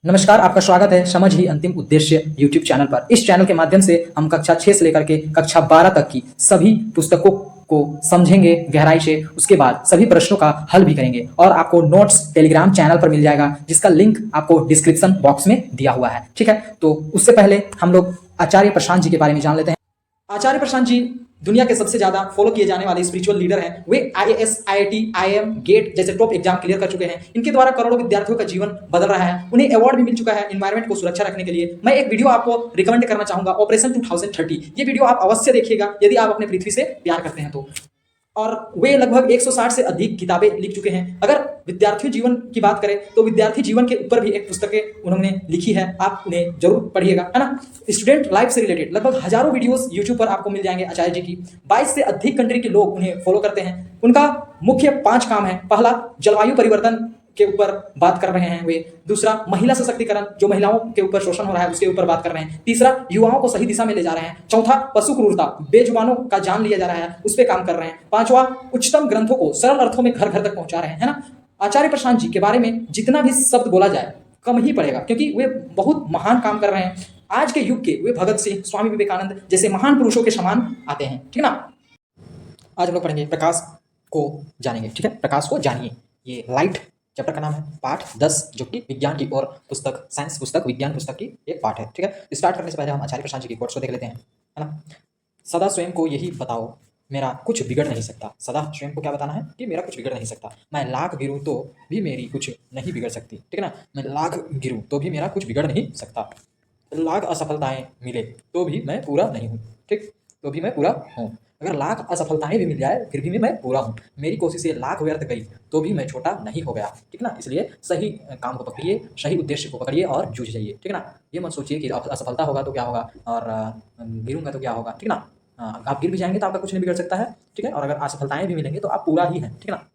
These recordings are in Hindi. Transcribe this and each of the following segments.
नमस्कार, आपका स्वागत है समझ ही अंतिम उद्देश्य यूट्यूब चैनल पर। इस चैनल के माध्यम से हम कक्षा 6 से लेकर के कक्षा 12 तक की सभी पुस्तकों को समझेंगे गहराई से, उसके बाद सभी प्रश्नों का हल भी करेंगे और आपको नोट्स टेलीग्राम चैनल पर मिल जाएगा, जिसका लिंक आपको डिस्क्रिप्शन बॉक्स में दिया हुआ है। ठीक है, तो उससे पहले हम लोग आचार्य प्रशांत जी के बारे में जान लेते हैं। आचार्य प्रशांत जी दुनिया के सबसे ज्यादा फॉलो किए जाने वाले स्पिरिचुअल लीडर हैं। वे आईएएस, आईआईटी, आईएम, गेट जैसे टॉप एग्जाम क्लियर कर चुके हैं। इनके द्वारा करोड़ों विद्यार्थियों का जीवन बदल रहा है। उन्हें अवार्ड भी मिल चुका है एनवायरमेंट को सुरक्षा रखने के लिए। मैं एक वीडियो आपको रिकमेंड करना चाहूंगा, ऑपरेशन 2030। ये वीडियो आप अवश्य देखिएगा यदि आप अपने पृथ्वी से प्यार करते हैं तो। और वे लगभग 160 से अधिक किताबें लिख चुके हैं। अगर विद्यार्थी जीवन की बात करें तो विद्यार्थी जीवन के ऊपर भी एक पुस्तकें उन्होंने लिखी है, आप उन्हें जरूर पढ़िएगा, है ना। स्टूडेंट लाइफ से रिलेटेड लगभग हजारों वीडियोस यूट्यूब पर आपको मिल जाएंगे आचार्य जी की। 22 से अधिक कंट्री के लोग उन्हें फॉलो करते हैं। उनका मुख्य 5 काम है। पहला, जलवायु परिवर्तन के ऊपर बात कर रहे हैं वे। दूसरा, महिला सशक्तिकरण, जो महिलाओं के ऊपर शोषण हो रहा है उसके ऊपर बात कर रहे हैं। तीसरा, युवाओं को सही दिशा में ले जा रहे हैं। चौथा, पशु क्रूरता, बेजुबानों का जान लिया जा रहा है, उस पर काम कर रहे हैं। पांचवा, उच्चतम ग्रंथों को सरल अर्थों में घर घर तक पहुंचा रहे हैं, है ना। आचार्य प्रशांत जी के बारे में जितना भी शब्द बोला जाए कम ही पड़ेगा, क्योंकि वे बहुत महान काम कर रहे हैं। आज के युग के वे भगत सिंह, स्वामी विवेकानंद जैसे महान पुरुषों के समान आते हैं, ठीक है ना। आज हम लोग पढ़ेंगे प्रकाश को जानेंगे, ठीक है। प्रकाश को जानिए, ये लाइट चैप्टर का नाम है, पाठ 10, जो कि विज्ञान की और पुस्तक, साइंस पुस्तक, विज्ञान पुस्तक की एक पाठ है, ठीक है। स्टार्ट करने से पहले हम आचार्य प्रशांत जी की कोट्स को देख लेते हैं, है ना। सदा स्वयं को यही बताओ, मेरा कुछ बिगड़ नहीं सकता। सदा स्वयं को क्या बताना है कि मेरा कुछ बिगड़ नहीं सकता। मैं लाख गिरूं तो भी मेरी कुछ नहीं बिगड़ सकती, ठीक है ना। मैं लाख गिरूं तो भी मेरा कुछ बिगड़ नहीं सकता। लाख असफलताएं मिले तो भी मैं पूरा नहीं हूँ, ठीक, तो भी मैं पूरा हूँ। अगर लाख असफलताएं भी मिल जाए फिर भी मैं पूरा हूँ। मेरी कोशिशें लाख व्यर्थ गई तो भी मैं छोटा नहीं हो गया, ठीक ना। इसलिए सही काम को पकड़िए, सही उद्देश्य को पकड़िए और जूझ जाइए, ठीक है ना। ये मत सोचिए कि असफलता होगा तो क्या होगा और गिरूंगा तो क्या होगा, ठीक है ना। आप गिर भी जाएंगे तो आपका कुछ नहीं बिगड़ सकता है, ठीक है। और अगर असफलताएं भी मिलेंगी तो आप पूरा ही हैं, ठीक है ना।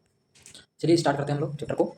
चलिए स्टार्ट करते हैं हम लोग चैप्टर को।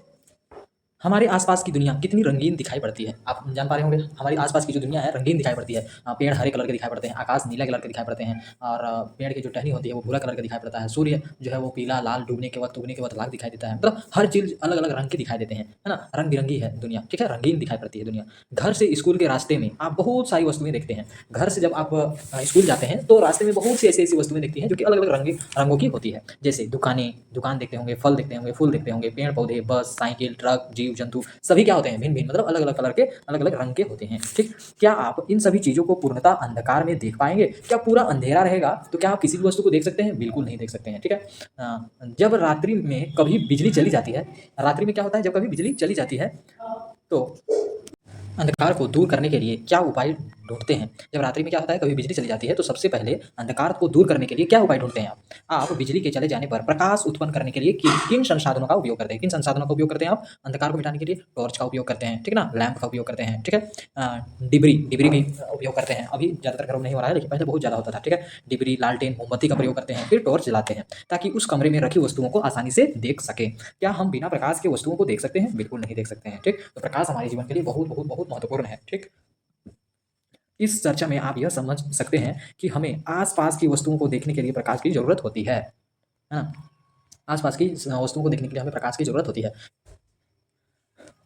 हमारे आसपास की दुनिया कितनी रंगीन दिखाई पड़ती है, आप जान पा रहे होंगे। हमारी आसपास की जो दुनिया है रंगीन दिखाई पड़ती है। पेड़ हरे कलर के दिखाई पड़ते हैं, आकाश नीला कलर के दिखाई पड़ते हैं और पेड़ की जो टहनी होती है वो भूरा कलर का दिखाई पड़ता है। सूर्य जो है वो पीला, लाल, डूबने के वक्त, उगने के वक्त लाल दिखाई देता है। मतलब हर चीज़ अलग अलग रंग के दिखाई देते हैं, है ना। रंग बिरंगी है दुनिया, ठीक है, रंगीन दिखाई पड़ती है दुनिया। घर से स्कूल के रास्ते में आप बहुत सारी वस्तुएं देखते हैं। घर से जब आप स्कूल जाते हैं तो रास्ते में बहुत सी ऐसी ऐसी वस्तुएं देखती हैं जो कि अलग अलग रंगों की होती है। जैसे दुकान देखते होंगे, फल देखते होंगे, फूल देखते होंगे, पेड़ पौधे, बस, साइकिल, ट्रक, जीव जंतु, सभी क्या होते हैं, भिन्न भिन्न, मतलब अलग अलग कलर के, अलग अलग रंग के होते हैं, ठीक। क्या आप इन सभी चीज़ों को पूर्णतः अंधकार में देख पाएंगे? क्या पूरा अंधेरा रहेगा तो क्या आप किसी भी वस्तु को देख सकते हैं? बिल्कुल नहीं देख सकते हैं, ठीक है। जब रात्रि में कभी बिजली चली जाती है, रात्रि में क्या होता है जब कभी बिजली चली जाती है तो अंधकार को दूर करने के लिए क्या उपाय ढूंढते हैं? जब रात्रि में क्या होता है कभी बिजली चली जाती है तो सबसे पहले अंधकार को दूर करने के लिए क्या उपाय ढूंढते हैं आप बिजली के चले जाने पर प्रकाश उत्पन्न करने के लिए किन संसाधनों का उपयोग करते हैं? किन संसाधनों का उपयोग करते हैं आप अंधकार को मिटाने के लिए? टॉर्च का उपयोग करते हैं, ठीक है ना, लैंप का उपयोग करते हैं, ठीक है। डिबरी भी उपयोग करते हैं। अभी ज़्यादातर घरों में नहीं हो रहा है लेकिन पहले बहुत ज़्यादा होता था, ठीक है। डिबरी, लालटेन, मोमबत्ती का प्रयोग करते हैं, फिर टॉर्च जलाते हैं ताकि उस कमरे में रखी वस्तुओं को आसानी से देख सकें। क्या हम बिना प्रकाश के वस्तुओं को देख सकते हैं? बिल्कुल नहीं देख सकते हैं, ठीक। तो प्रकाश हमारे जीवन के लिए बहुत बहुत बहुत महत्वपूर्ण है, ठीक। इस चर्चा में आप यह समझ सकते हैं कि हमें आसपास की वस्तुओं को देखने के लिए प्रकाश की जरूरत होती है ना। आसपास की वस्तुओं को देखने के लिए हमें प्रकाश की जरूरत होती है।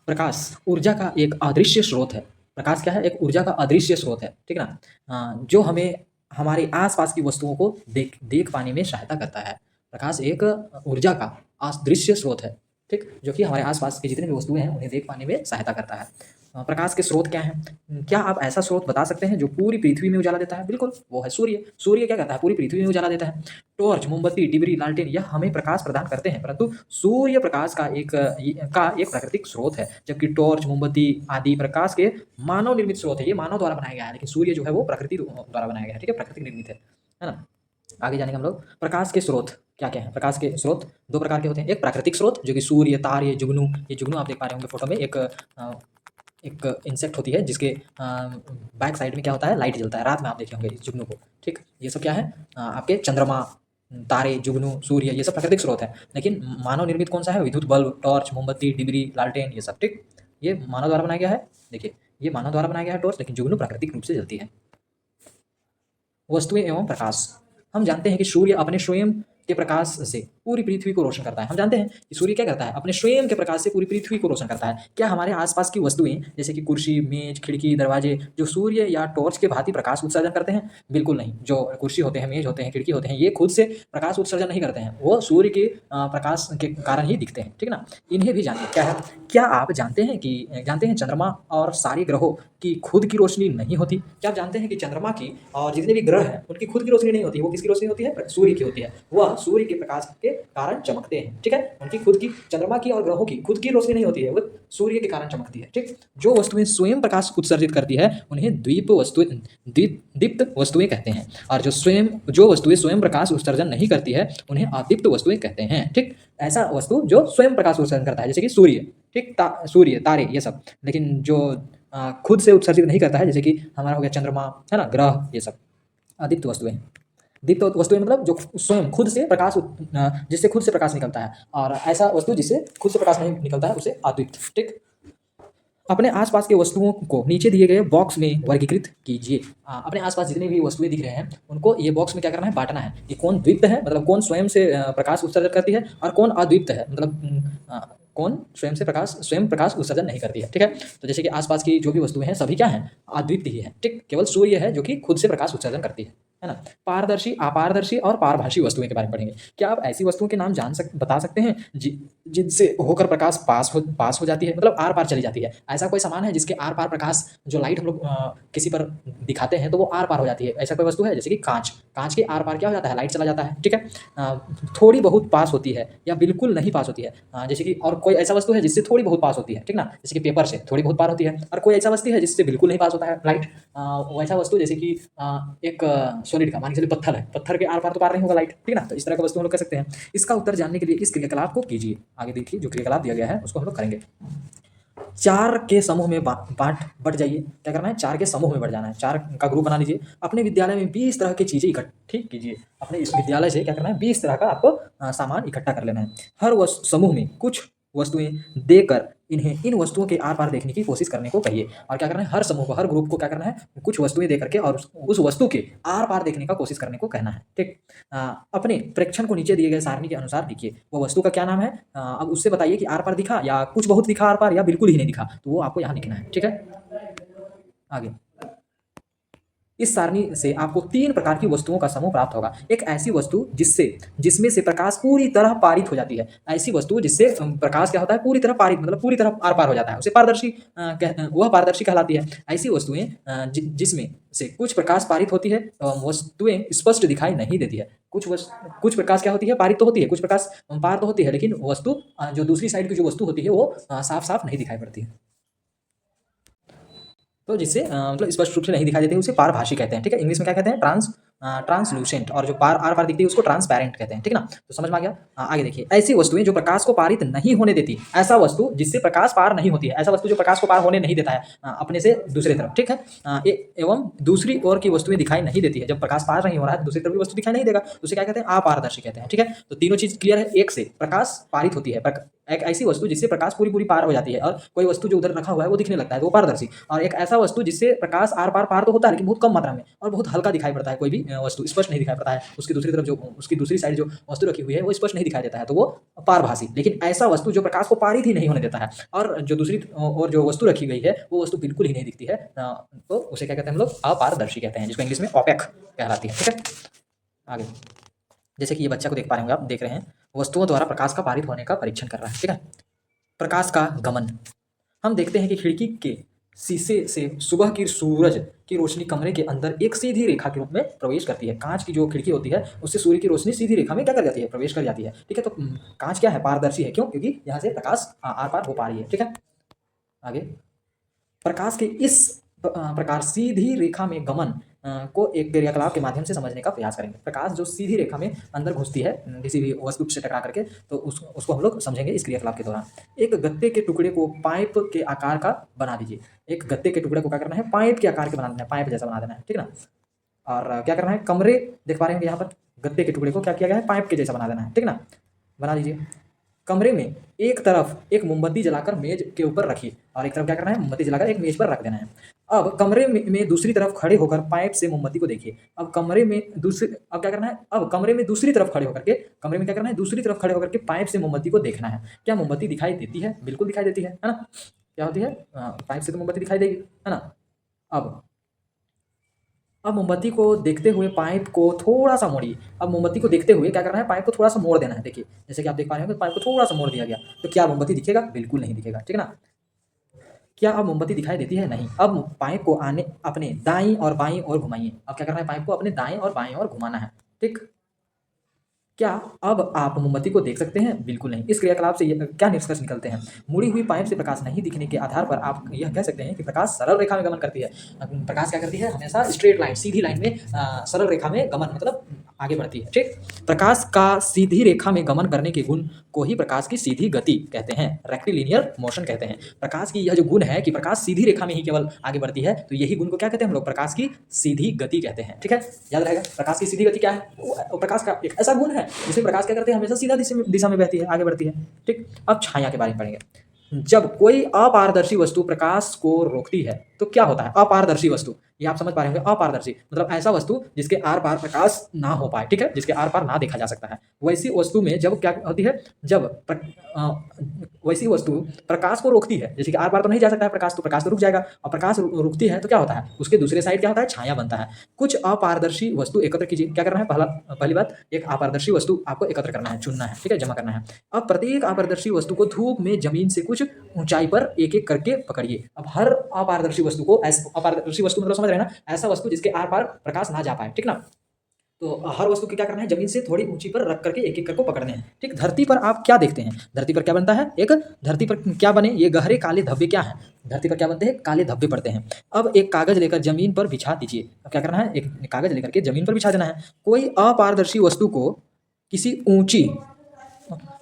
प्रकाश ऊर्जा का एक अदृश्य स्रोत है। प्रकाश क्या है? एक ऊर्जा का अदृश्य स्रोत है, ठीक है ना। जो हमें हमारे आसपास की वस्तुओं को देख पाने में सहायता करता है। प्रकाश एक ऊर्जा का अदृश्य स्रोत है, ठीक, जो कि हमारे आसपास की जितनी भी वस्तुएं हैं उन्हें देख पाने में सहायता करता है। प्रकाश के स्रोत क्या हैं? क्या आप ऐसा स्रोत बता सकते हैं जो पूरी पृथ्वी में उजाला देता है? बिल्कुल, वो है सूर्य। सूर्य क्या करता है? पूरी पृथ्वी में उजाला देता है। टॉर्च, मोमबत्ती, डिबरी, लालटेन यह हमें प्रकाश प्रदान करते हैं, परंतु सूर्य प्रकाश का एक प्राकृतिक स्रोत है, जबकि टॉर्च, मोमबत्ती आदि प्रकाश के मानव निर्मित स्रोत है। ये मानव द्वारा बनाया गया है, लेकिन सूर्य जो है वो प्रकृति द्वारा बनाया गया है, ठीक है, प्राकृतिक निर्मित है ना। आगे जानेंगे हम लोग। प्रकाश के स्रोत क्या क्या है? प्रकाश के स्रोत 2 प्रकार के होते हैं। एक प्राकृतिक स्रोत जो कि सूर्य, तारे, जुगनू, ये जुगनू आप देख पा रहे होंगे फोटो में, एक इंसेक्ट होती है जिसके बैक साइड में क्या होता है, लाइट जलता है, रात में आप देखे होंगे इस जुगनू को, ठीक। ये सब क्या है? आपके चंद्रमा, तारे, जुगनू, सूर्य, ये सब प्राकृतिक स्रोत है। लेकिन मानव निर्मित कौन सा है? विद्युत बल्ब, टॉर्च, मोमबत्ती, डिबरी, लालटेन, ये सब, ठीक। ये मानव द्वारा बनाया गया है। देखिए, ये मानव द्वारा बनाया गया है टॉर्च, लेकिन जुगनू प्राकृतिक रूप से जलती है। वस्तुएं एवं प्रकाश। हम जानते हैं कि सूर्य अपने स्वयं के प्रकाश से पूरी पृथ्वी को रोशन करता है। हम जानते हैं कि सूर्य क्या करता है, अपने स्वयं के प्रकाश से पूरी पृथ्वी को रोशन करता है। क्या हमारे आसपास की वस्तुएं जैसे कि कुर्सी, मेज, खिड़की, दरवाजे जो सूर्य या टॉर्च के भांति प्रकाश उत्सर्जन करते हैं? बिल्कुल नहीं। जो कुर्सी होते हैं, मेज होते हैं, खिड़की होते हैं, ये खुद से प्रकाश उत्सर्जन नहीं करते हैं, वो सूर्य के प्रकाश के कारण ही दिखते हैं, ठीक ना। इन्हें भी जानिए क्या है। क्या आप जानते हैं चंद्रमा और सारे ग्रहों की खुद की रोशनी नहीं होती? क्या आप जानते हैं कि चंद्रमा की और जितने भी ग्रह हैं उनकी खुद की रोशनी नहीं होती, वो किसकी रोशनी होती है? सूर्य की होती है। वह सूर्य के प्रकाश के कारण चमकते हैं, ठीक है। उनकी खुद की, चंद्रमा की और ग्रहों की खुद की रोशनी नहीं होती है, वो सूर्य के कारण चमकती है, ठीक। जो वस्तुएं स्वयं प्रकाश उत्सर्जित करती है उन्हें दीप्त वस्तुएं कहते हैं, और जो वस्तुएं स्वयं प्रकाश उत्सर्जन नहीं करती है उन्हें अदीप्त वस्तुएं कहते हैं, ठीक। ऐसा वस्तु जो स्वयं प्रकाश उत्सर्जन करता है जैसे कि सूर्य, ठीक, सूर्य, तारे, ये सब। लेकिन जो खुद से उत्सर्जित नहीं करता है जैसे कि हमारा हो गया चंद्रमा, है ना, ग्रह, ये सब अदीप्त वस्तुएं। दीप्त वस्तुएं मतलब जो स्वयं खुद से जिससे खुद से प्रकाश निकलता है, और ऐसा वस्तु जिससे खुद से प्रकाश नहीं निकलता है उसे अद्वित, ठीक। अपने आसपास के वस्तुओं को नीचे दिए गए बॉक्स में वर्गीकृत कीजिए। अपने आसपास जितनी भी वस्तुएं दिख रहे हैं उनको ये बॉक्स में क्या करना है, बांटना है कि कौन द्विप्त है, मतलब कौन स्वयं से प्रकाश उत्सर्जन करती है, और कौन अद्विप्त है, मतलब कौन स्वयं प्रकाश उत्सर्जन नहीं करती है, ठीक है। तो जैसे कि आसपास की जो भी वस्तुएं हैं सभी क्या हैं, अद्वितीय ही है, ठीक। केवल सूर्य है जो कि खुद से प्रकाश उत्सर्जन करती है ना। पारदर्शी, अपारदर्शी और पारभासी वस्तुएं के बारे में पढ़ेंगे। क्या आप ऐसी वस्तुओं के नाम बता सकते हैं जिनसे होकर प्रकाश पास हो जाती है, मतलब आर पार चली जाती है? ऐसा कोई सामान है जिसके आर पार प्रकाश, जो लाइट हम लोग किसी पर दिखाते हैं तो वो आर पार हो जाती है? ऐसा कोई वस्तु है? जैसे कि कांच के आर पार क्या हो जाता है, लाइट चला जाता है, ठीक है। थोड़ी बहुत पास होती है या बिल्कुल नहीं पास होती है, जैसे कि, और कोई ऐसा वस्तु है जिससे थोड़ी बहुत पास होती है, ठीक ना, जैसे कि पेपर से थोड़ी बहुत पार होती है, और कोई ऐसा वस्तु है जिससे बिल्कुल नहीं पास होता है लाइट। वैसा वस्तु जैसे कि एक सॉलिड का मान के चलिए पत्थर है, पत्थर के आर पार तो पार नहीं होगा लाइट, ठीक ना। तो इस तरह का वस्तु हम लोग कर सकते हैं। इसका उत्तर जानने के लिए इस क्रियाकलाप को कीजिए। आगे देखिए जो क्रियाकलाप दिया गया है उसको हम लोग करेंगे। 4 के समूह में बट जाइए। क्या करना है, 4 के समूह में बढ़ जाना है, 4 का ग्रुप बना लीजिए। अपने विद्यालय में 20 तरह की चीज़ें इकट्ठी कीजिए। अपने इस विद्यालय से क्या करना है, 20 तरह का आपको सामान इकट्ठा कर लेना है। हर समूह में कुछ वस्तुएं देकर इन्हें इन वस्तुओं के आर पार देखने की कोशिश करने को कहिए। और क्या करना है, हर समूह को, हर ग्रुप को क्या करना है, कुछ वस्तुएं दे करके और उस वस्तु के आर पार देखने का कोशिश करने को कहना है, ठीक। अपने प्रेक्षण को नीचे दिए गए सारणी के अनुसार लिखिए। वो वस्तु का क्या नाम है, अब उससे बताइए कि आर पार दिखा या कुछ बहुत दिखा आर पार या बिल्कुल ही नहीं दिखा, तो वो आपको यहाँ लिखना है, ठीक है। आगे इस सारणी से आपको 3 प्रकार की वस्तुओं का समूह प्राप्त होगा। एक ऐसी वस्तु जिसमें से प्रकाश पूरी तरह पारित हो जाती है। ऐसी वस्तु जिससे प्रकाश क्या होता है, पूरी तरह पारित, मतलब पूरी तरह आर पार हो जाता है, उसे पारदर्शी वह पारदर्शी कहलाती है। ऐसी वस्तुएं जिसमें से कुछ प्रकाश पारित होती है, वस्तुएं स्पष्ट दिखाई नहीं देती है। कुछ प्रकाश क्या होती है, पारित तो होती है, कुछ प्रकाश पार तो होती है, लेकिन वस्तु जो दूसरी साइड की जो वस्तु होती है वो साफ साफ नहीं दिखाई पड़ती है। तो जिससे मतलब स्पष्ट रूप से नहीं दिखाई देते उसे पारभासी कहते हैं, ठीक है। इंग्लिश में क्या कहते हैं, ट्रांसलूसेंट, और जो आर पार दिखती है उसको ट्रांसपेरेंट कहते हैं, ठीक ना। तो समझ में आ गया। आगे देखिए, ऐसी वस्तुएं जो प्रकाश को पारित नहीं होने देती, ऐसा वस्तु जिससे प्रकाश पार नहीं होती है, ऐसा वस्तु जो प्रकाश को पार होने नहीं देता है अपने से दूसरी तरफ, ठीक है। एवं दूसरी ओर की वस्तुएं दिखाई नहीं देती है। जब प्रकाश पार नहीं हो रहा है तो दूसरी तरफ की वस्तु दिखाई नहीं देगा, तो उसे क्या कहते हैं, अपारदर्शी कहते हैं, ठीक है। तो तीनों चीज क्लियर है। एक से प्रकाश पारित होती है, एक ऐसी वस्तु जिससे प्रकाश पूरी पार हो जाती है, और कोई वस्तु जो उधर रखा हुआ है वो दिखने लगता है तो वो पारदर्शी। और एक ऐसा वस्तु जिससे प्रकाश आर पार तो होता है लेकिन बहुत कम मात्रा में और बहुत हल्का दिखाई पड़ता है, कोई भी वस्तु स्पष्ट नहीं दिखाई पड़ता है, उसकी दूसरी तरफ जो उसकी दूसरी साइड जो वस्तु रखी हुई है वो स्पष्ट नहीं दिखाई देता है, तो वो पारभासी। लेकिन ऐसा वस्तु जो प्रकाश को पारित ही नहीं होने देता है और जो दूसरी और जो वस्तु रखी गई है वो वस्तु बिल्कुल ही नहीं दिखती है, तो उसे क्या कहते हैं हम लोग, अपारदर्शी कहते हैं, जिसको इंग्लिश में ओपेक कहलाती है, ठीक है। आगे जैसे कि ये बच्चा को देख पा रहे होंगे, आप देख रहे हैं वस्तुओं द्वारा प्रकाश का पारित होने का परीक्षण कर रहा है, ठीक है। प्रकाश का गमन, हम देखते हैं कि खिड़की के शीशे से सुबह की सूरज की रोशनी कमरे के अंदर एक सीधी रेखा के रूप में प्रवेश करती है। कांच की जो खिड़की होती है उससे सूर्य की रोशनी सीधी रेखा में क्या कर जाती है, प्रवेश कर जाती है, ठीक है। तो कांच क्या है, पारदर्शी है, क्यों, क्योंकि यहाँ से प्रकाश आर पार हो पा रही है, ठीक है। आगे प्रकाश के इस प्रकार सीधी रेखा में गमन को एक क्रियाकलाप के माध्यम से समझने का प्रयास करेंगे। प्रकाश जो सीधी रेखा में अंदर घुसती है किसी भी वस्तु से टकरा करके, तो उसको हम लोग समझेंगे इस क्रियाकलाप के दौरान। एक गत्ते के टुकड़े को पाइप के आकार का बना दीजिए। एक गत्ते के टुकड़े को क्या करना है, पाइप के आकार के बना देना है, पाइप जैसा बना देना है, ठीक ना। और क्या करना है, कमरे देख पा रहे हैं यहाँ पर गत्ते के टुकड़े को क्या किया गया है, पाइप के जैसा बना देना है, ठीक ना। बना लीजिए। कमरे में एक तरफ एक मोमबत्ती जलाकर मेज के ऊपर रखिए और एक तरफ क्या करना है, मोमबत्ती जलाकर एक मेज पर रख देना है। अब कमरे में दूसरी तरफ खड़े होकर पाइप से मोमबत्ती को देखिए। अब क्या करना है, अब कमरे में दूसरी तरफ खड़े होकर के, कमरे में क्या करना है, दूसरी तरफ खड़े होकर के पाइप से मोमबत्ती को देखना है। क्या मोमबत्ती दिखाई देती है? बिल्कुल दिखाई देती है ना? क्या होती है? पाइप से तो मोमबत्ती दिखाई देगी, है ना? अब मोमबत्ती को देखते हुए पाइप को थोड़ा सा मोड़िए। अब मोमबत्ती को देखते हुए क्या करना है, पाइप को थोड़ा सा मोड़ देना है। देखिए जैसे कि आप देख पा रहे हो, पाइप को थोड़ा सा मोड़ दिया गया, तो क्या मोमबत्ती दिखेगा? बिल्कुल नहीं दिखेगा, ठीक है ना? क्या अब मोमबत्ती दिखाई देती है? नहीं। अब पाइप को अपने दाईं और बाईं ओर घुमाइए। अब क्या करना है, पाइप को अपने दाएं और बाएं ओर घुमाना है, ठीक। क्या अब आप मोमबत्ती को देख सकते हैं? बिल्कुल नहीं। इस क्रियाकलाप से ये क्या निष्कर्ष निकलते हैं? मुड़ी हुई पाइप से प्रकाश नहीं दिखने के आधार पर आप यह कह सकते हैं कि प्रकाश सरल रेखा में गमन करती है। प्रकाश क्या करती है? हमेशा स्ट्रेट लाइन, सीधी लाइन में, सरल रेखा में गमन, मतलब आगे बढ़ती है, ठीक। प्रकाश का सीधी रेखा में गमन करने के गुण को ही प्रकाश की सीधी गति कहते हैं, रेक्टिलिनियर मोशन कहते हैं। प्रकाश की यह जो गुण है कि प्रकाश सीधी रेखा में ही केवल आगे बढ़ती है, तो यही गुण को क्या कहते हैं हम लोग? प्रकाश की सीधी गति कहते हैं, ठीक है। याद रहेगा, प्रकाश की सीधी गति क्या है? वो प्रकाश का एक ऐसा गुण है जिसमें प्रकाश क्या करते हैं, हमेशा सीधा दिशा में बहती है, आगे बढ़ती है, ठीक। अब छाया के बारे में पढ़ेंगे। जब कोई अपारदर्शी वस्तु प्रकाश को रोकती है तो क्या होता है? अपारदर्शी वस्तु, ये आप समझ पा रहे होंगे। अपारदर्शी मतलब ऐसा वस्तु जिसके आर पार प्रकाश ना हो पाए, ठीक है, जिसके आर पार ना देखा जा सकता है। वैसी वस्तु में जब क्या होती है, वैसी वस्तु प्रकाश को रोकती है, जैसे कि आर पार तो नहीं जा सकता है प्रकाश, तो प्रकाश तो रुक जाएगा। और प्रकाश रुकती है तो क्या होता है, उसके दूसरे साइड क्या होता है? छाया बनता है। कुछ अपारदर्शी वस्तु एकत्र कीजिए। क्या करना है? पहली बात, एक अपारदर्शी वस्तु आपको एकत्र करना है, चुनना है, ठीक है, जमा करना है। अब प्रत्येक अपारदर्शी वस्तु को धूप में जमीन से कुछ ऊंचाई पर एक एक करके पकड़िए। अब हर अपारदर्शी वस्तु को, अपारदर्शी वस्तु मतलब समझ रहे हैं ना, ऐसा वस्तु जिसके आर पार प्रकाश ना जा पाए, ठीक ना। तो हर वस्तु को क्या करना है, जमीन से थोड़ी ऊंची पर रख करके एक एक करके पकड़ने हैं, ठीक। धरती पर आप क्या देखते हैं? धरती पर क्या बनता है? धरती पर क्या बने? ये गहरे काले धब्बे क्या हैं? धरती पर क्या बनते हैं? काले धब्बे पड़ते हैं। अब एक कागज लेकर जमीन पर बिछा दीजिए। अब क्या करना है? एक कागज लेकर के जमीन पर बिछा देना है। कोई अपारदर्शी वस्तु को किसी